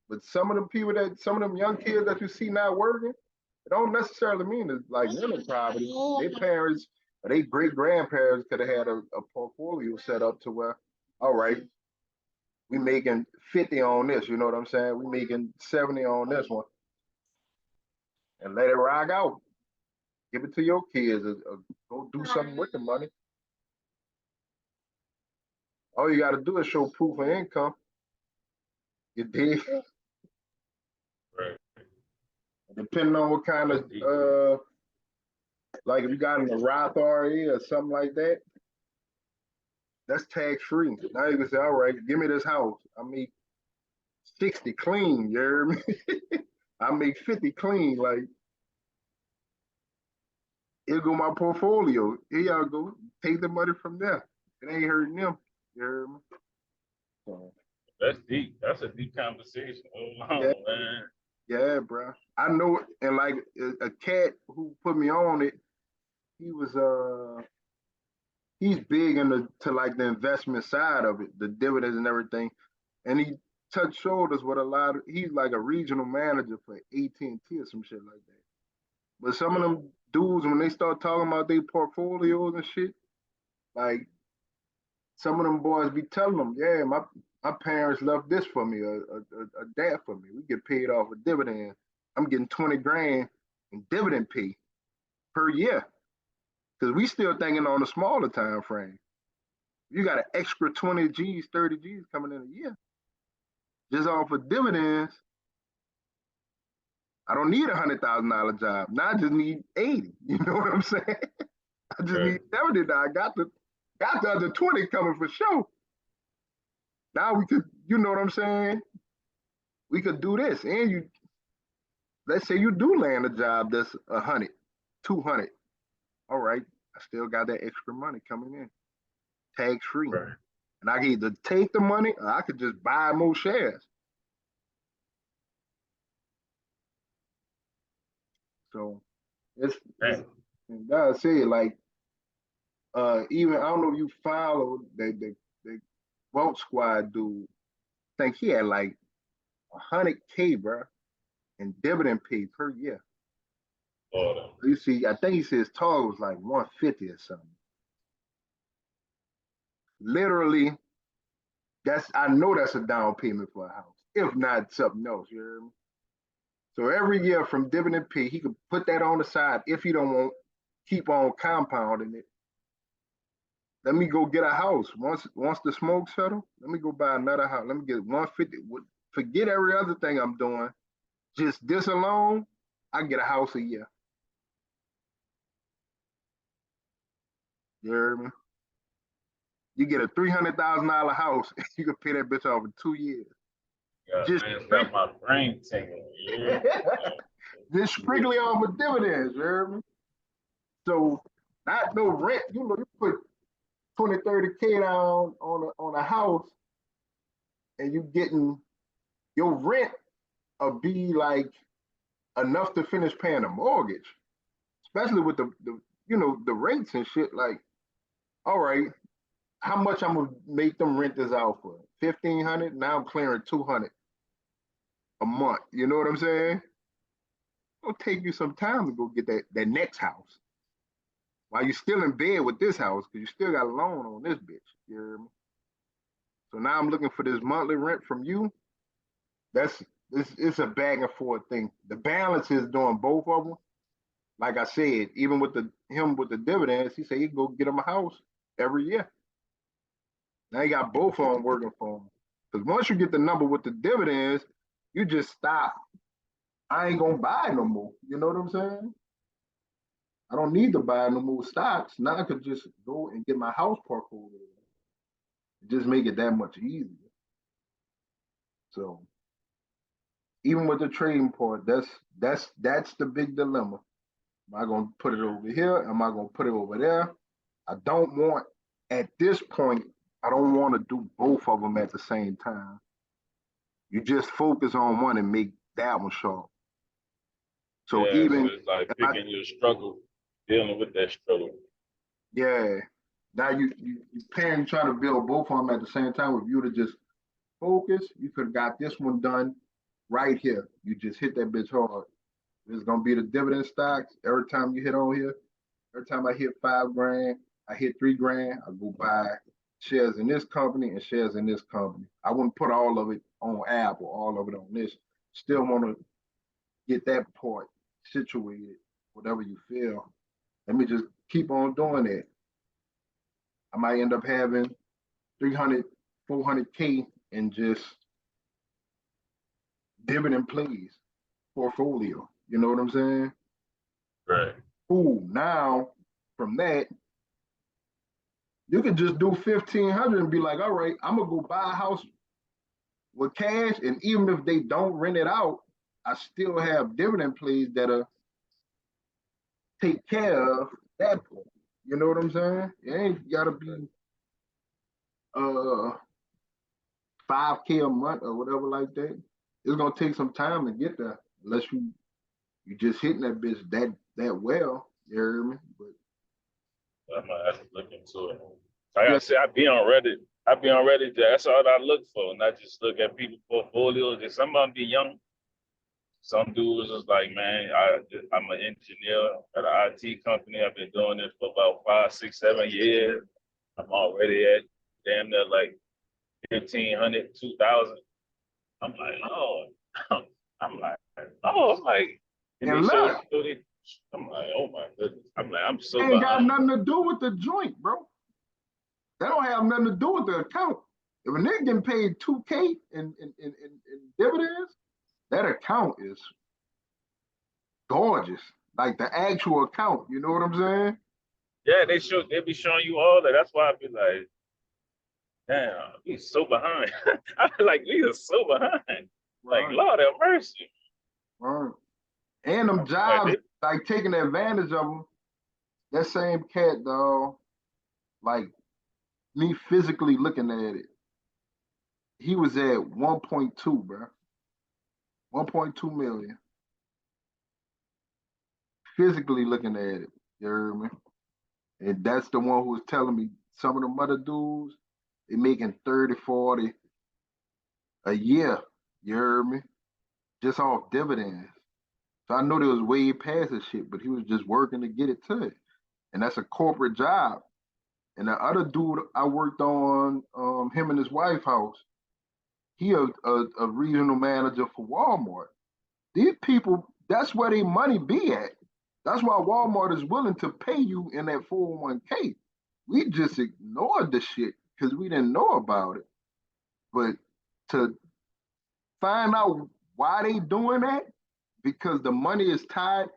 But some of them young kids that you see not working, it don't necessarily mean it's like rental property. Their parents or their great grandparents could have had a portfolio set up to where, all right, we making 50 on this, you know what I'm saying? We making 70 on this one. And let it rock out. Give it to your kids or go do something with the money. All you gotta do is show proof of income. You dig? Right. Depending on what kind of like if you got in a Roth IRA or something like that, that's tax free. Now you can say, all right, give me this house. I make 60 clean, you hear me? I make 50 clean, like here go my portfolio. Here y'all go. Take the money from there. It ain't hurting them. You hear me? So, That's deep. That's a deep conversation. Hold on, yeah, man. yeah, bro. I know it. And like a cat who put me on it, he was he's big into to like the investment side of it, the dividends and everything. And he touched shoulders with a lot of he's like a regional manager for AT&T or some shit like that. But some of them dudes when they start talking about their portfolios and shit, like some of them boys be telling them, yeah, my parents left this for me, a dad for me. We get paid off a dividend. I'm getting 20 grand in dividend pay per year. Because we still thinking on a smaller time frame. You got an extra 20 G's, 30 G's coming in a year. Just off of dividends. I don't need $100,000 job. Now I just need 80. You know what I'm saying? I just Right. need 70 now. I got the other 20 coming for sure. Now we could, you know what I'm saying? We could do this. And you let's say you do land a job that's 100, 200. All right. I still got that extra money coming in. Tax free. Right. And I can either take the money or I could just buy more shares. So it's Right. gotta say like even I don't know if you follow the Vault Squad dude. I think he had like 100K, bro, in dividend pay per year. Lord. You see, I think he said his target was like 150 or something. Literally, I know that's a down payment for a house, if not something else. You hear me? So every year from dividend pay, he could put that on the side if he don't want keep on compounding it. Let me go get a house. Once the smoke settle, let me go buy another house. Let me get 150. Forget every other thing I'm doing. Just this alone, I get a house a year. You hear me? You get a $300,000 house, you can pay that bitch off in 2 years. Yeah, Just man, it's got my brain tingling. Yeah. just strictly off of dividends, you hear me? So not no rent. You know, you put 20, 30K down on a house and you getting your rent will be like enough to finish paying a mortgage, especially with the you know the rates and shit. Like, all right, how much I'm gonna make them rent this out for? 1,500. Now I'm clearing 200 a month. You know what I'm saying? It'll take you some time to go get that next house while you're still in bed with this house because you still got a loan on this bitch. You hear me? So now I'm looking for this monthly rent from you. It's a back and forth thing. The balance is doing both of them. Like I said, even with him with the dividends, he said he can go get him a house every year. Now he got both of them working for him. Because once you get the number with the dividends, you just stop. I ain't gonna buy no more. You know what I'm saying? I don't need to buy no more stocks. Now I could just go and get my house portfolio. Just make it that much easier. So even with the trading part, that's the big dilemma. Am I gonna put it over here? Am I gonna put it over there? I don't want at this point, I don't want to do both of them at the same time. You just focus on one and make that one sharp. So Yeah, so even it's like if I, picking your struggle, dealing with that struggle. yeah, now you plan try to build both of them at the same time. If you would have just focused, you could have got this one done right here. You just hit that bitch hard. It's gonna be the dividend stocks. Every time you hit on here, every time I hit 5 grand, I hit 3 grand, I go buy shares in this company and shares in this company. I wouldn't put all of it on Apple, all of it on this. Still want to get that part situated, whatever you feel. Let me just keep on doing it. I might end up having 300, 400K in just dividend plays portfolio. You know what I'm saying? Right. Cool. Now, from that, you could just do 1,500 and be like, all right, I'm gonna go buy a house with cash, and even if they don't rent it out, I still have dividend plays that'll take care of that point. You know what I'm saying? It ain't gotta be 5K a month or whatever like that. It's gonna take some time to get there, unless you just hitting that bitch that well. You hear me? But I might have to look into it. Like I yeah, said, I be on Reddit. I be on Reddit. That's all I look for, and I just look at people's portfolios. And some of them be young. Some dudes is like, man, I'm an engineer at an IT company. I've been doing this for about 5, 6, 7 years. I'm already at damn near like 1,500, 2,000. I'm like, oh, I'm like, oh, I'm like, and they and show, look, I'm like, oh my goodness. I'm like, I'm so ain't got behind. nothing to do with the joint, bro. That don't have nothing to do with the account. If a nigga getting paid 2K in dividends, that account is gorgeous. Like the actual account, you know what I'm saying? Yeah, they be showing you all that. That's why I be like, damn, we so behind. I be like, we are so behind. Like, Right, Lord have mercy. right. And them Like, jobs, like taking advantage of them. That same cat, dog, like me physically looking at it, he was at 1.2, bro. 1.2 million. Physically looking at it. You heard me? And that's the one who was telling me some of them other dudes, they making 30, 40 a year. You heard me? Just off dividends. So I know they was way past his shit, but he was just working to get it to it. And that's a corporate job. And the other dude I worked on, him and his wife house, he a regional manager for Walmart. These people, that's where their money be at. That's why Walmart is willing to pay you in that 401k. We just ignored the shit because we didn't know about it. But to find out why they doing that, because the money is tied,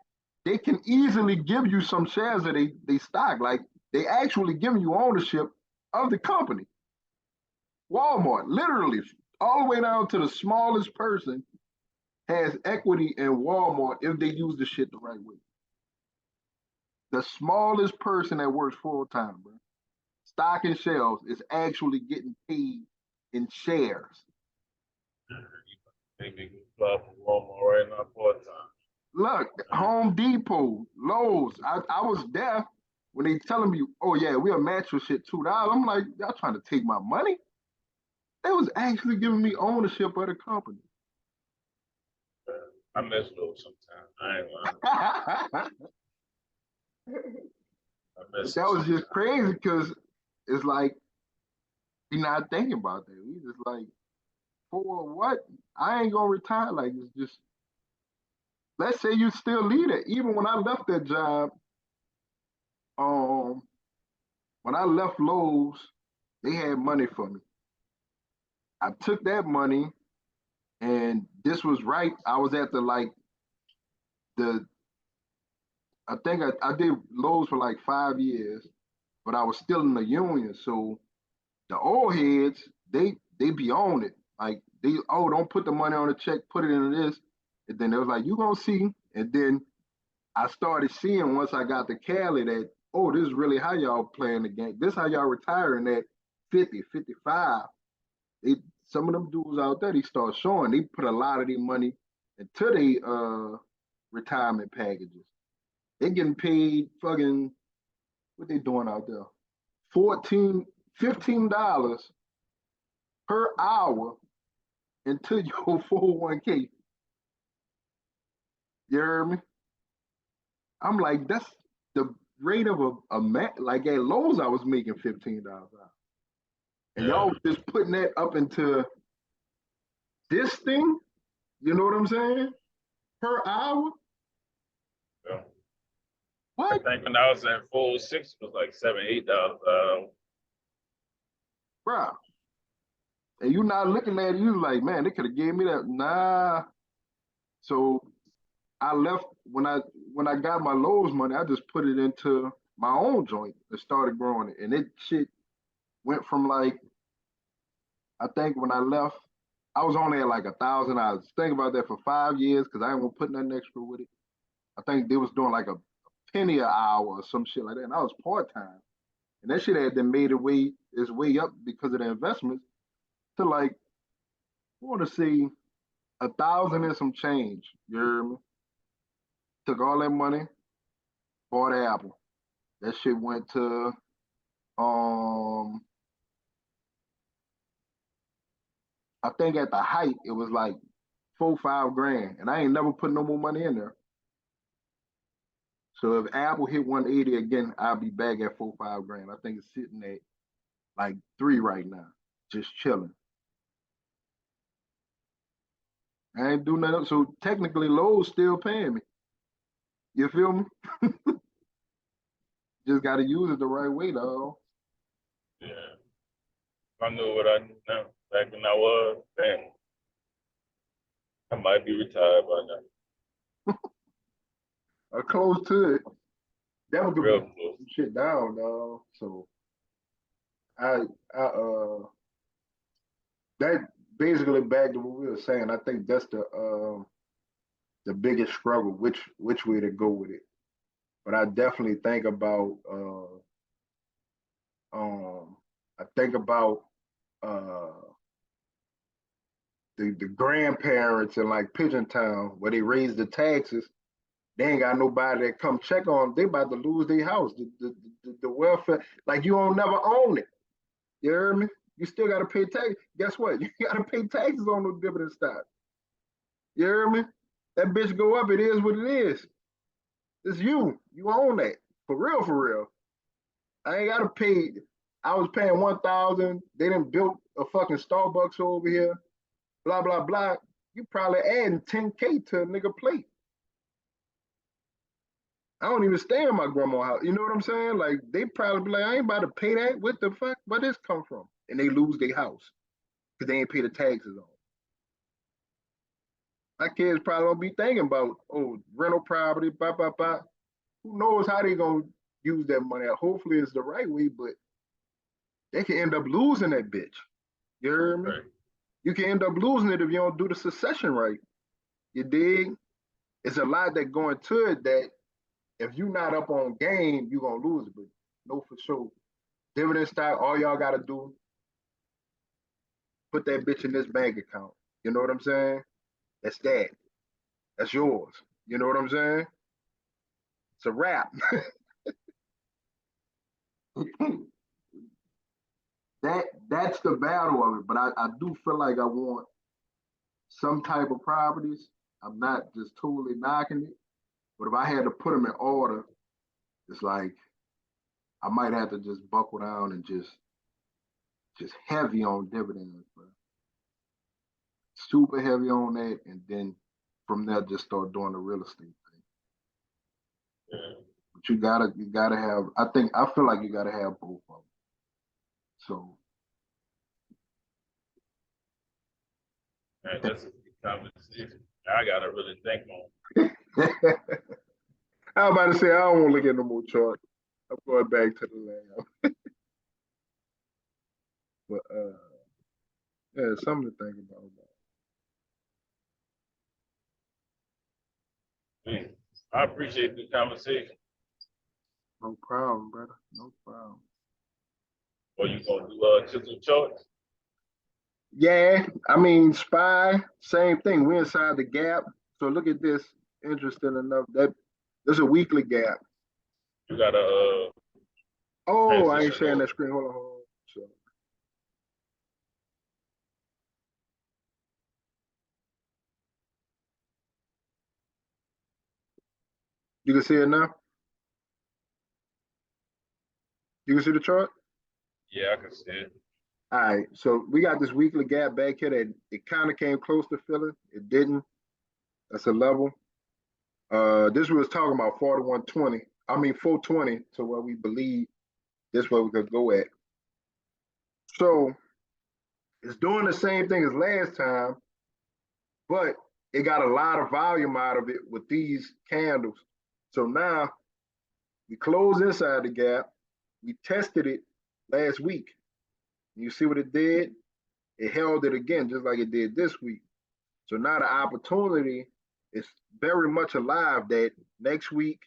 they can easily give you some shares of they stock. Like they actually giving you ownership of the company. Walmart, literally, all the way down to the smallest person has equity in Walmart if they use the shit the right way. The smallest person that works full time, bro, stocking shelves is actually getting paid in shares. they be club Walmart right now part time. Look, Home Depot, Lowe's. I was there when they telling me, oh yeah, we'll match your shit $2. I'm like, y'all trying to take my money? They was actually giving me ownership of the company. I miss those sometimes. I ain't lying. That I miss was just sometimes. crazy because it's like we not thinking about that. We just like, for what? I ain't gonna retire like this. Just let's say you still lead it. Even when I left that job, um, when I left Lowe's, they had money for me. I took that money, and this was right. I was at the I think I did Lowe's for like 5 years, but I was still in the union. So the old heads, they be on it. Like they, oh, don't put the money on the check, put it in this. And then they was like, you gonna see. And then I started seeing once I got to Cali that, oh, this is really how y'all playing the game. This how y'all retiring at 50, 55. They some of them dudes out there, they start showing they put a lot of their money into their retirement packages. They getting paid fucking what they doing out there? 14, $15 per hour into your 401k. You hear me? I'm like, that's the rate of a man. Like at Lowe's, I was making $15 an hour. And Yeah. y'all just putting that up into this thing, you know what I'm saying? Per hour? Yeah. I What? think when I was at 406, it was like $7, $8. Bruh. And you not looking at it, you like, man, they could have gave me that. Nah. So I left when I got my Lowe's money, I just put it into my own joint and started growing it. And it shit went from like, I think when I left, I was only at like $1,000. Think about that for 5 years because I didn't want to put nothing extra with it. I think they was doing like a penny an hour or some shit like that. And I was part time. And that shit had then made its way up because of the investments to like, I want to say 1,000 and some change. You hear me? Took all that money, bought Apple. That shit went to I think at the height it was like 4, 5 grand. And I ain't never put no more money in there. So if Apple hit 180 again, I'll be back at 4, 5 grand. I think it's sitting at like 3 right now, just chilling. I ain't do nothing. So technically, Lowe's still paying me. You feel me? Just got to use it the right way, though. Yeah. If I knew what I knew now, back when I was, damn, I might be retired by now. Or close to it. That was Real gonna close. some shit down, dog. So I that basically back to what we were saying. I think that's the biggest struggle, which way to go with it. But I definitely think about I think about uh the grandparents in like Pigeon Town where they raise the taxes. They ain't got nobody that come check on them. They about to lose their house. The welfare, like you don't never own it. You hear me? You still gotta pay tax. Guess what? You gotta pay taxes on those dividend stocks. You hear me? That bitch go up, it is what it is. It's you. You own that. For real, for real. I ain't gotta pay. I was paying 1,000. They done built a fucking Starbucks over here. Blah blah blah. You probably adding 10K to a nigga plate. I don't even stay in my grandma's house. You know what I'm saying? Like they probably be like, I ain't about to pay that. What the fuck? Where this come from? And they lose their house because they ain't pay the taxes on. My kids probably don't be thinking about rental property, blah blah blah. Who knows how they gonna use that money? Hopefully it's the right way, but they can end up losing that bitch. You hear me? Right. You can end up losing it if you don't do the succession right. You dig? It's a lot that go into it that if you not up on game, you gonna lose it. But no, for sure. Dividend stock, all y'all gotta do, put that bitch in this bank account. You know what I'm saying? That's that. That's yours. You know what I'm saying? It's a wrap. That's the battle of it. But I do feel like I want some type of properties. I'm not just totally knocking it. But if I had to put them in order, it's like I might have to just buckle down and just heavy on dividends, bro. Super heavy on that, and then from there just start doing the real estate thing. Yeah. But you gotta have. I feel like you gotta have both of them. So Man, that's a good conversation. I gotta really think on. I was about to say I don't want to look at no more charts. I'm going back to the lab. But yeah, something to think about. Man, I appreciate the conversation. No problem, brother. No problem. Or you gonna do chisel charts? Yeah, I mean, SPY, same thing. We're inside the gap. So look at this. Interesting enough. There's a weekly gap. You got a Oh, I ain't transition sharing over. that screen. Hold on, hold on. So you can see it now. You can see the chart. Yeah, I can see it. All right. So we got this weekly gap back here that it kind of came close to filling. It didn't. That's a level. This was talking about 4120. I mean 420 to where we believe this way we could go at. So it's doing the same thing as last time, but it got a lot of volume out of it with these candles. So now we closed inside the gap. We tested it last week. You see what it did? It held it again, just like it did this week. So now the opportunity is very much alive that next week,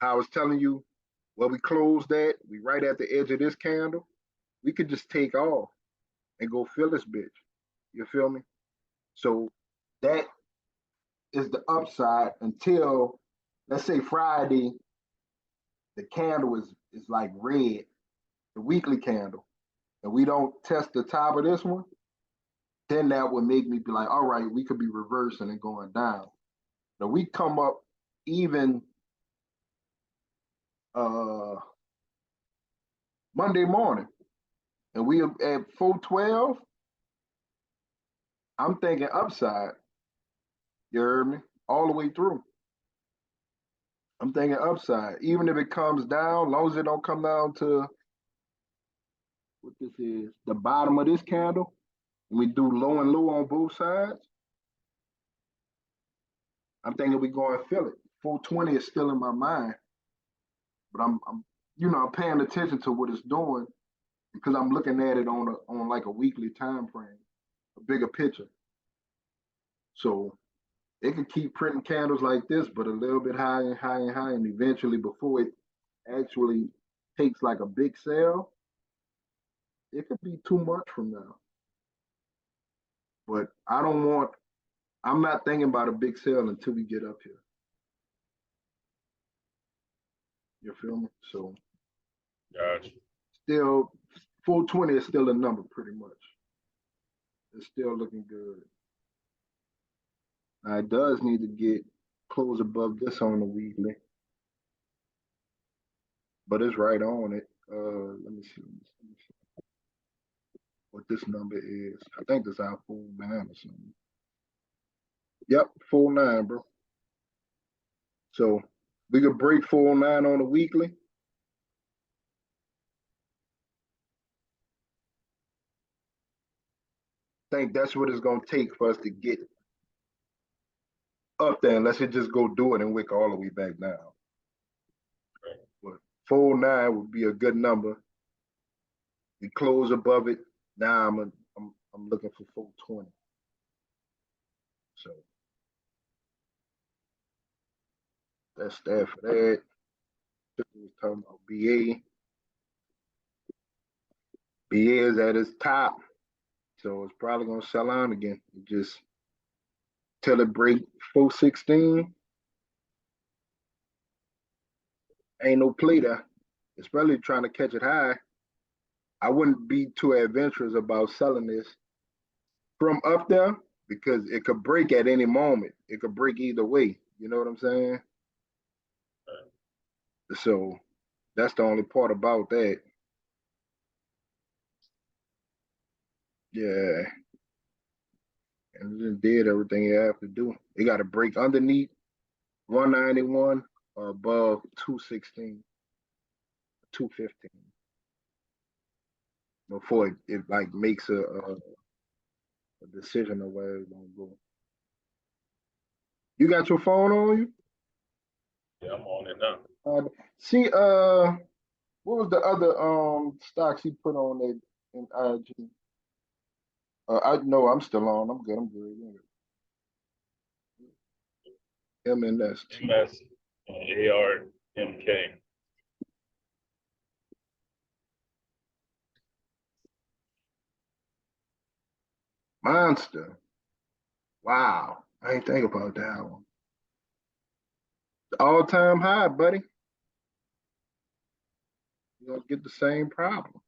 I was telling you where we closed at, we right at the edge of this candle. We could just take off and go fill this bitch. You feel me? So that is the upside until, let's say, Friday, the candle is like red, the weekly candle, and we don't test the top of this one, then that would make me be like, all right, we could be reversing and going down. Now we come up even Monday morning, and we at 412. I'm thinking upside. You heard me? All the way through. I'm thinking upside. Even if it comes down, as long as it don't come down to what this is, the bottom of this candle, and we do low and low on both sides, I'm thinking we go and fill it. 420 is still in my mind, but I'm I'm paying attention to what it's doing because I'm looking at it on like a weekly time frame, a bigger picture. So it can keep printing candles like this, but a little bit higher and higher and higher, and eventually before it actually takes like a big sale, it could be too much from now. But I'm not thinking about a big sale until we get up here. You feel me? So Gotcha. still 420 is still a number pretty much. It's still looking good. Now it does need to get close above this on the weekly, but it's right on it. Let me see what this number is. I think this our 49 or something. Yep, 49, bro. So we could break 49 on the weekly. I think that's what it's gonna take for us to get up there, unless it just go do it and wick all the way back down. But 49 would be a good number. We close above it. Now I'm looking for 420. So that's that for that. We was talking about BA. BA is at its top, so it's probably gonna sell out again. Just till it break 416. Ain't no play there, especially trying to catch it high. I wouldn't be too adventurous about selling this from up there because it could break at any moment. It could break either way. You know what I'm saying? So that's the only part about that. Yeah. And it just did everything you have to do. It got to break underneath 191 or above 216, 215 before it like makes a decision of where it's gonna go. You got your phone on you? Yeah, I'm on it now. See, what was the other stocks he put on that in IG? I know I'm still on. I'm good. I'm good. MNST. MS ARMK. Monster. Wow. I ain't think about that one. All-time high, buddy. You're gonna get the same problem.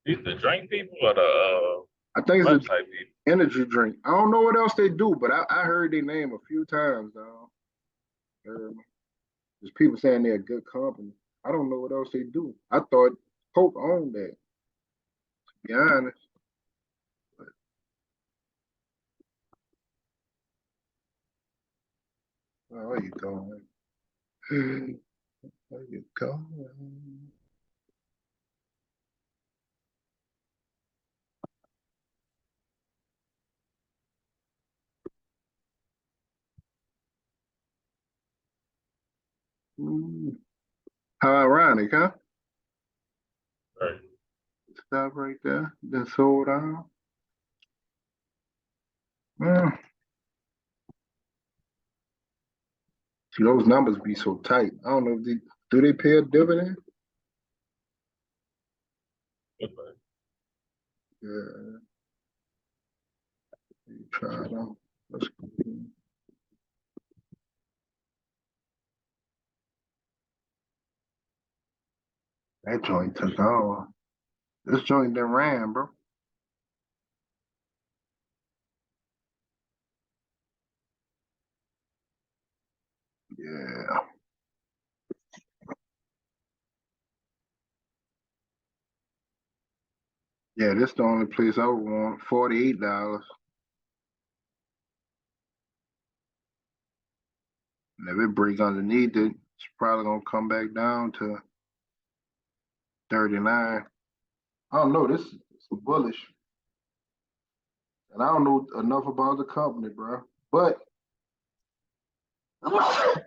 These the drink people or the I think it's an website people? energy drink. I don't know what else they do, but I heard their name a few times, dog. There's people saying they're a good company. I don't know what else they do. I thought Coke owned that, to be honest. But, oh, where you going? Where you going? How ironic, huh? Right. Stop right there. Then sold out. Mm. See, those numbers be so tight. I don't know if do they pay a dividend? Okay. Yeah. You try it out. Let's go. That joint took off. This joint done ran, bro. Yeah. Yeah, this the only place I would want. $48. And if it breaks underneath it, it's probably gonna come back down to 39. I don't know. This is bullish. And I don't know enough about the company, bro. But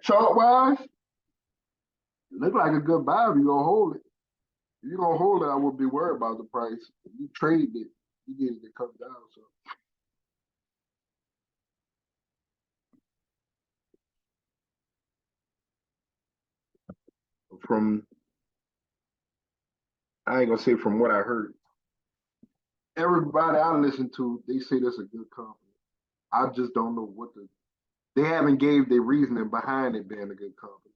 chart wise, it look like a good buy if you gonna hold it. If you gonna hold it, I would be worried about the price. If you trade it, you get it to come down. So from I ain't gonna say from what I heard. Everybody I listen to, they say that's a good company. I just don't know they haven't gave their reasoning behind it being a good company.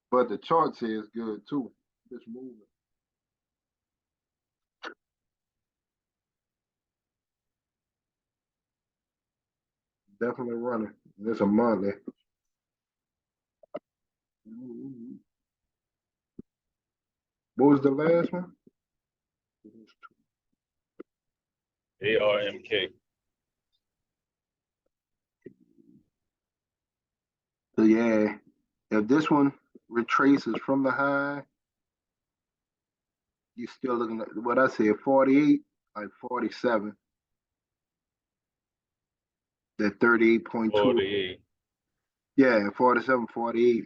But the chart says good too. It's moving. Definitely running. It's a Monday. What was the last one? ARMK. So yeah, if this one retraces from the high, you're still looking at what I said, 48, like 47. That 38.2. 48. Yeah, 47, 48.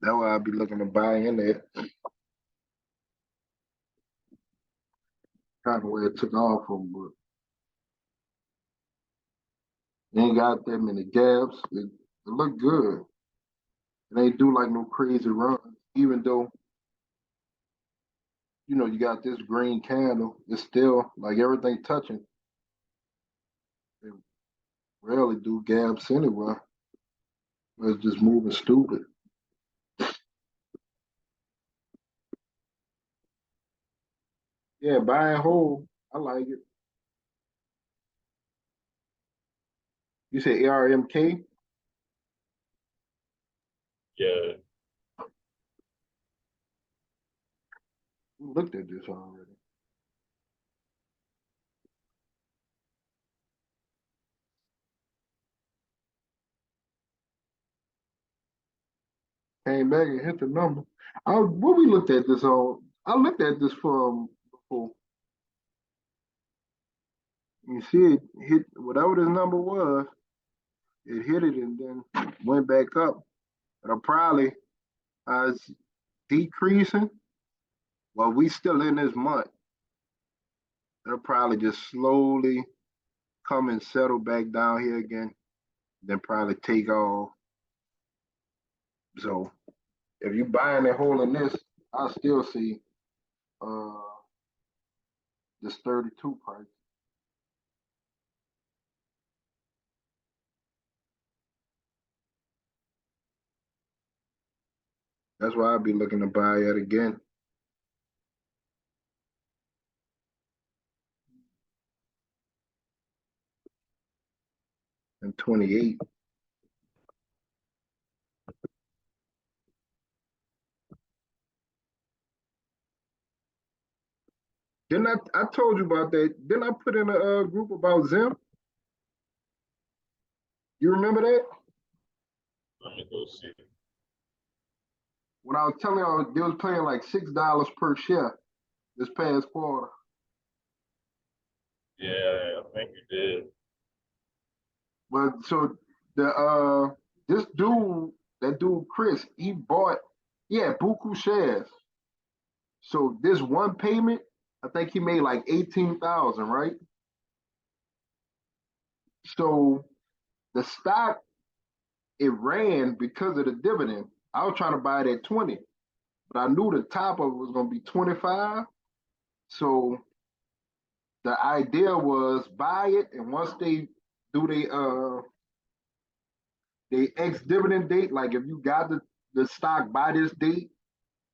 That's why I'd be looking to buy in there. Kind of where it took off from, but ain't got that many gaps. It look good. It ain't do like no crazy runs, even though you got this green candle. It's still like everything touching. They rarely do gaps anyway. It's just moving stupid. Yeah, buy and hold. I like it. You said ARMK? Yeah. We looked at this already. Came back and hit the number. What we looked at this on? I looked at this from before. You see it hit whatever this number was, it hit it and then went back up. It'll probably it's decreasing. Well, we still in this month. It'll probably just slowly come and settle back down here again, then probably take off. So if you buying and holding this, I still see uh this 32 price. That's why I'd be looking to buy it again. And 28. Didn't I told you about that? Didn't I put in a group about Zim? You remember that? Let me go see. When I was telling you they was paying like $6 per share this past quarter. Yeah, I think you did. But so this dude, that dude Chris, he had buku shares. So this one payment, I think he made like 18,000, right? So the stock, it ran because of the dividend. I was trying to buy it at 20, but I knew the top of it was gonna be 25. So the idea was buy it, and once they do they ex dividend date, like if you got the stock by this date,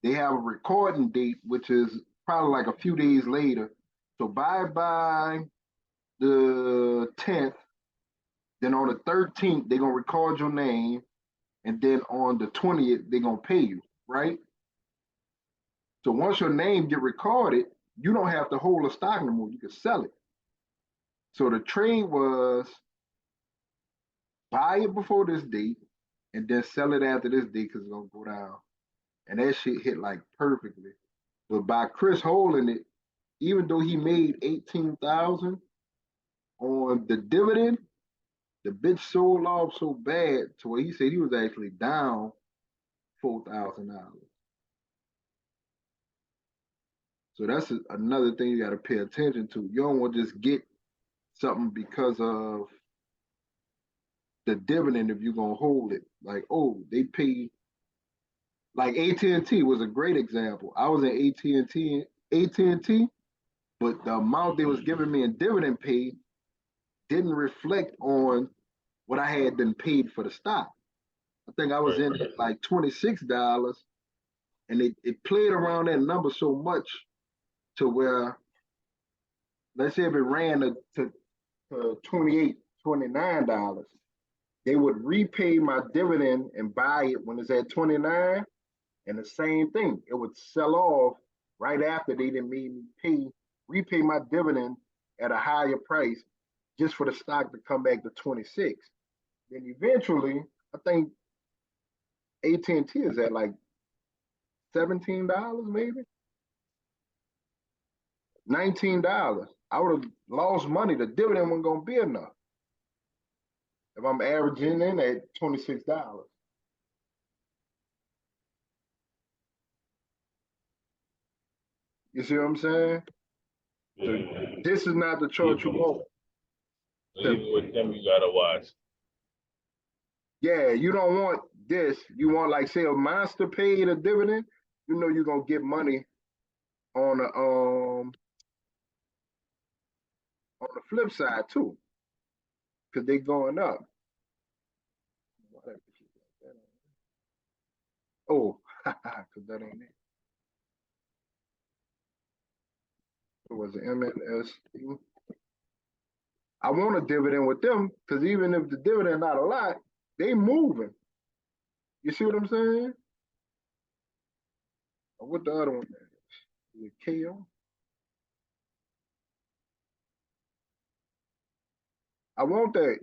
they have a recording date, which is probably like a few days later. So buy by the 10th, then on the 13th, they're gonna record your name, and then on the 20th, they're gonna pay you, right? So once your name get recorded, you don't have to hold a stock anymore. You can sell it. So the trade was buy it before this date and then sell it after this date because it's gonna go down. And that shit hit like perfectly. But by Chris holding it, even though he made 18,000 on the dividend, the bitch sold off so bad to where he said he was actually down $4,000. So that's another thing you got to pay attention to. You don't want to just get something because of the dividend if you're gonna hold it. Like, oh, they pay. Like AT&T was a great example. I was in AT&T, but the amount they was giving me in dividend pay didn't reflect on what I had been paid for the stock. I think I was in at like $26, and it played around that number so much to where, let's say if it ran to $28, $29, they would repay my dividend and buy it when it's at 29, and the same thing, it would sell off right after they didn't made me repay my dividend at a higher price just for the stock to come back to 26. Then eventually, I think AT&T is at like $17 maybe, $19. I would have lost money. The dividend wasn't gonna be enough if I'm averaging in at $26. You see what I'm saying? So Yeah. this is not the chart you want. Even with them, you gotta watch. Yeah, you don't want this. You want, like, say a monster paid a dividend, you know you're gonna get money on the flip side too. Cause they going up. Oh, cause that ain't it. It was an MNS. I want a dividend with them, because even if the dividend not a lot, they moving. You see what I'm saying? Or what the other one is? Is it KO? I want that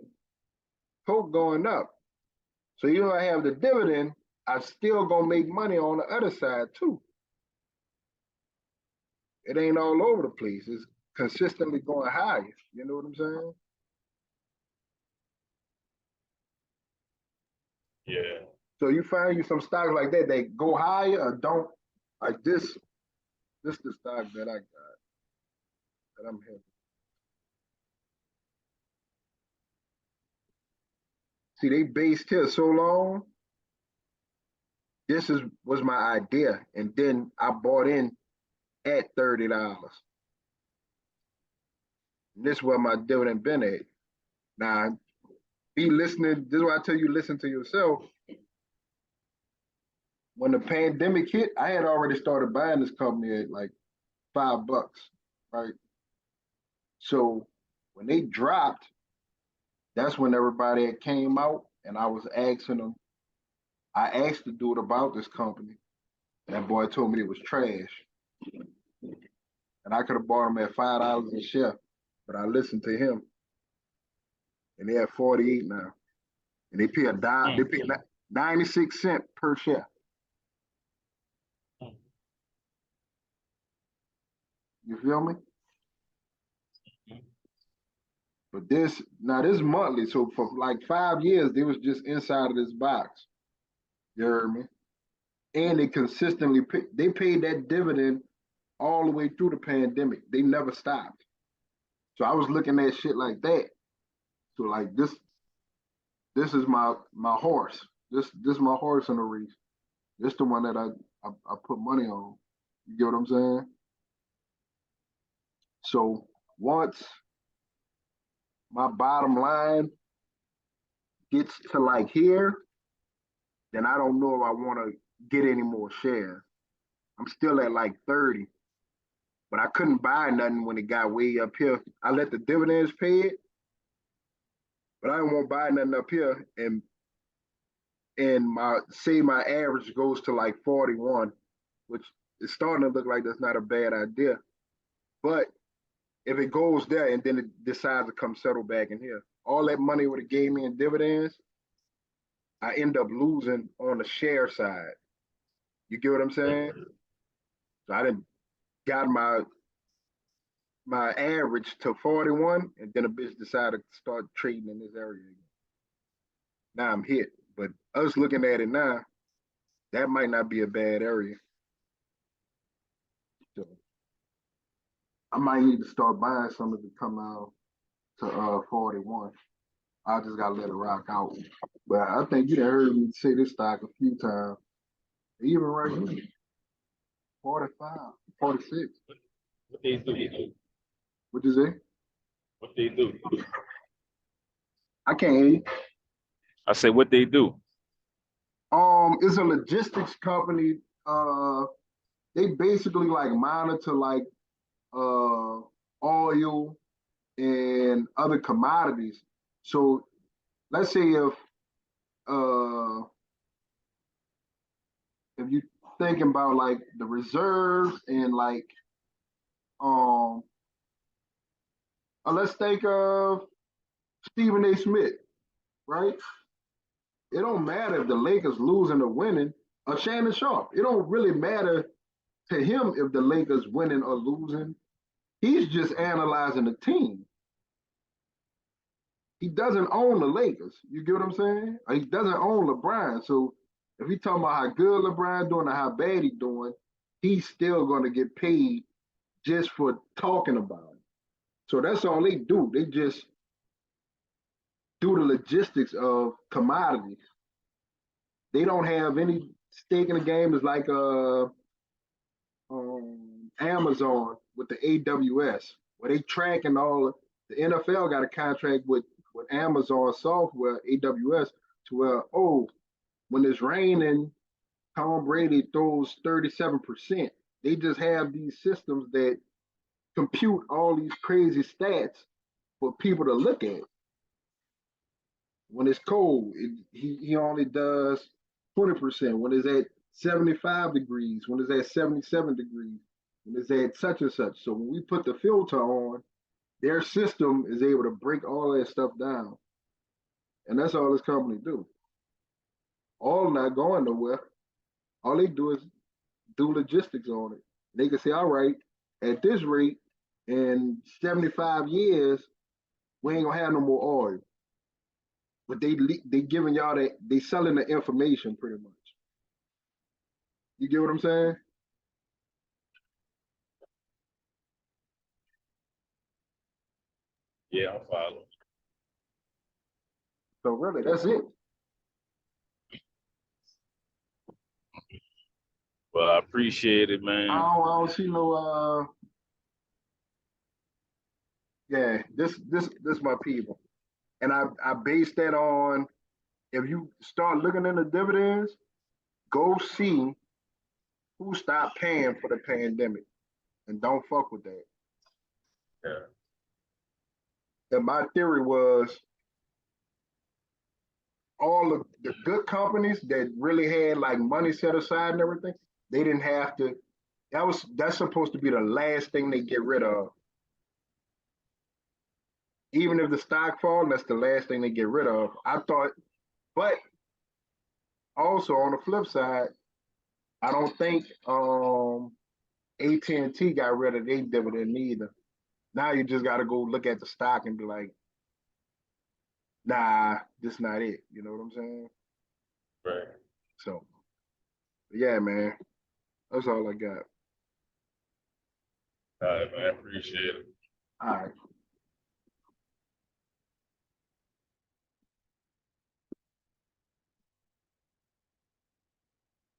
Coke going up. So you know I have the dividend, I still gonna make money on the other side too. It ain't all over the place. It's consistently going higher. You know what I'm saying? Yeah. So you find you some stocks like that go higher or don't, like this. This the stock that I got that I'm having. See, they based here so long. This was my idea, and then I bought in at $30. And this is where my dividend been at. Now, be listening. This is why I tell you, listen to yourself. When the pandemic hit, I had already started buying this company at like $5, right? So when they dropped, that's when everybody came out, and I was asking them. I asked the dude about this company. That boy told me it was trash, and I could have bought them at $5 a share, but I listened to him, and they're at 48 now, and they pay a dime. They pay 96 cents per share. You feel me? But this monthly. So for like 5 years, they was just inside of this box. You heard me? And they consistently they paid that dividend all the way through the pandemic. They never stopped. So I was looking at shit like that. So like this is my horse. This my horse in the race. This the one that I put money on. You get what I'm saying? So once my bottom line gets to like here, then I don't know if I want to get any more shares. I'm still at like 30, but I couldn't buy nothing when it got way up here. I let the dividends pay it, but I don't want to buy nothing up here. And my average goes to like 41, which is starting to look like that's not a bad idea. But if it goes there and then it decides to come settle back in here, all that money would have gave me in dividends, I end up losing on the share side. You get what I'm saying? So I didn't got my average to 41, and then a bitch decided to start trading in this area again. Now I'm hit. But us looking at it now, that might not be a bad area. So I might need to start buying something to come out to 41. I just gotta let it rock out. But I think you done heard me say this stock a few times. Even right here, 45, 46. What they do? What you say? What they do? I can't hear you. I say what they do. It's a logistics company. They basically like monitor like oil and other commodities. So let's say if you thinking about like the reserves and like let's think of Stephen A. Smith, right? It don't matter if the Lakers losing or winning, or Shannon Sharp. It don't really matter to him if the Lakers winning or losing. He's just analyzing the team. He doesn't own the Lakers. You get what I'm saying? Or he doesn't own LeBron. So if he talking about how good LeBron doing or how bad he doing, he's still going to get paid just for talking about it. So that's all they do. They just do the logistics of commodities. They don't have any stake in the game. It's like Amazon with the AWS, where they tracking all. The NFL got a contract with Amazon software, AWS, to where, oh, when it's raining, Tom Brady throws 37%. They just have these systems that compute all these crazy stats for people to look at. When it's cold, he only does 20%. When it's at 75 degrees, when it's at 77 degrees, when it's at such and such. So when we put the filter on, their system is able to break all that stuff down. And that's all this company do. All not going nowhere. All they do is do logistics on it. They can say, all right, at this rate, in 75 years, we ain't gonna have no more oil. But they giving y'all that, they selling the information pretty much. You get what I'm saying? Yeah, I'm following. So really, that's it. Well, I appreciate it, I man. don't see no yeah, this my people. And I base that on if you start looking into dividends, go see who stopped paying for the pandemic and don't fuck with that. Yeah. And my theory was all of the good companies that really had like money set aside and everything, they didn't have to. That's supposed to be the last thing they get rid of. Even if the stock falls, that's the last thing they get rid of. I thought, but also on the flip side, I don't think AT&T got rid of their dividend either. Now you just got to go look at the stock and be like, nah, this not it. You know what I'm saying? Right. So, yeah, man, that's all I got. All right, man. I appreciate it. All right.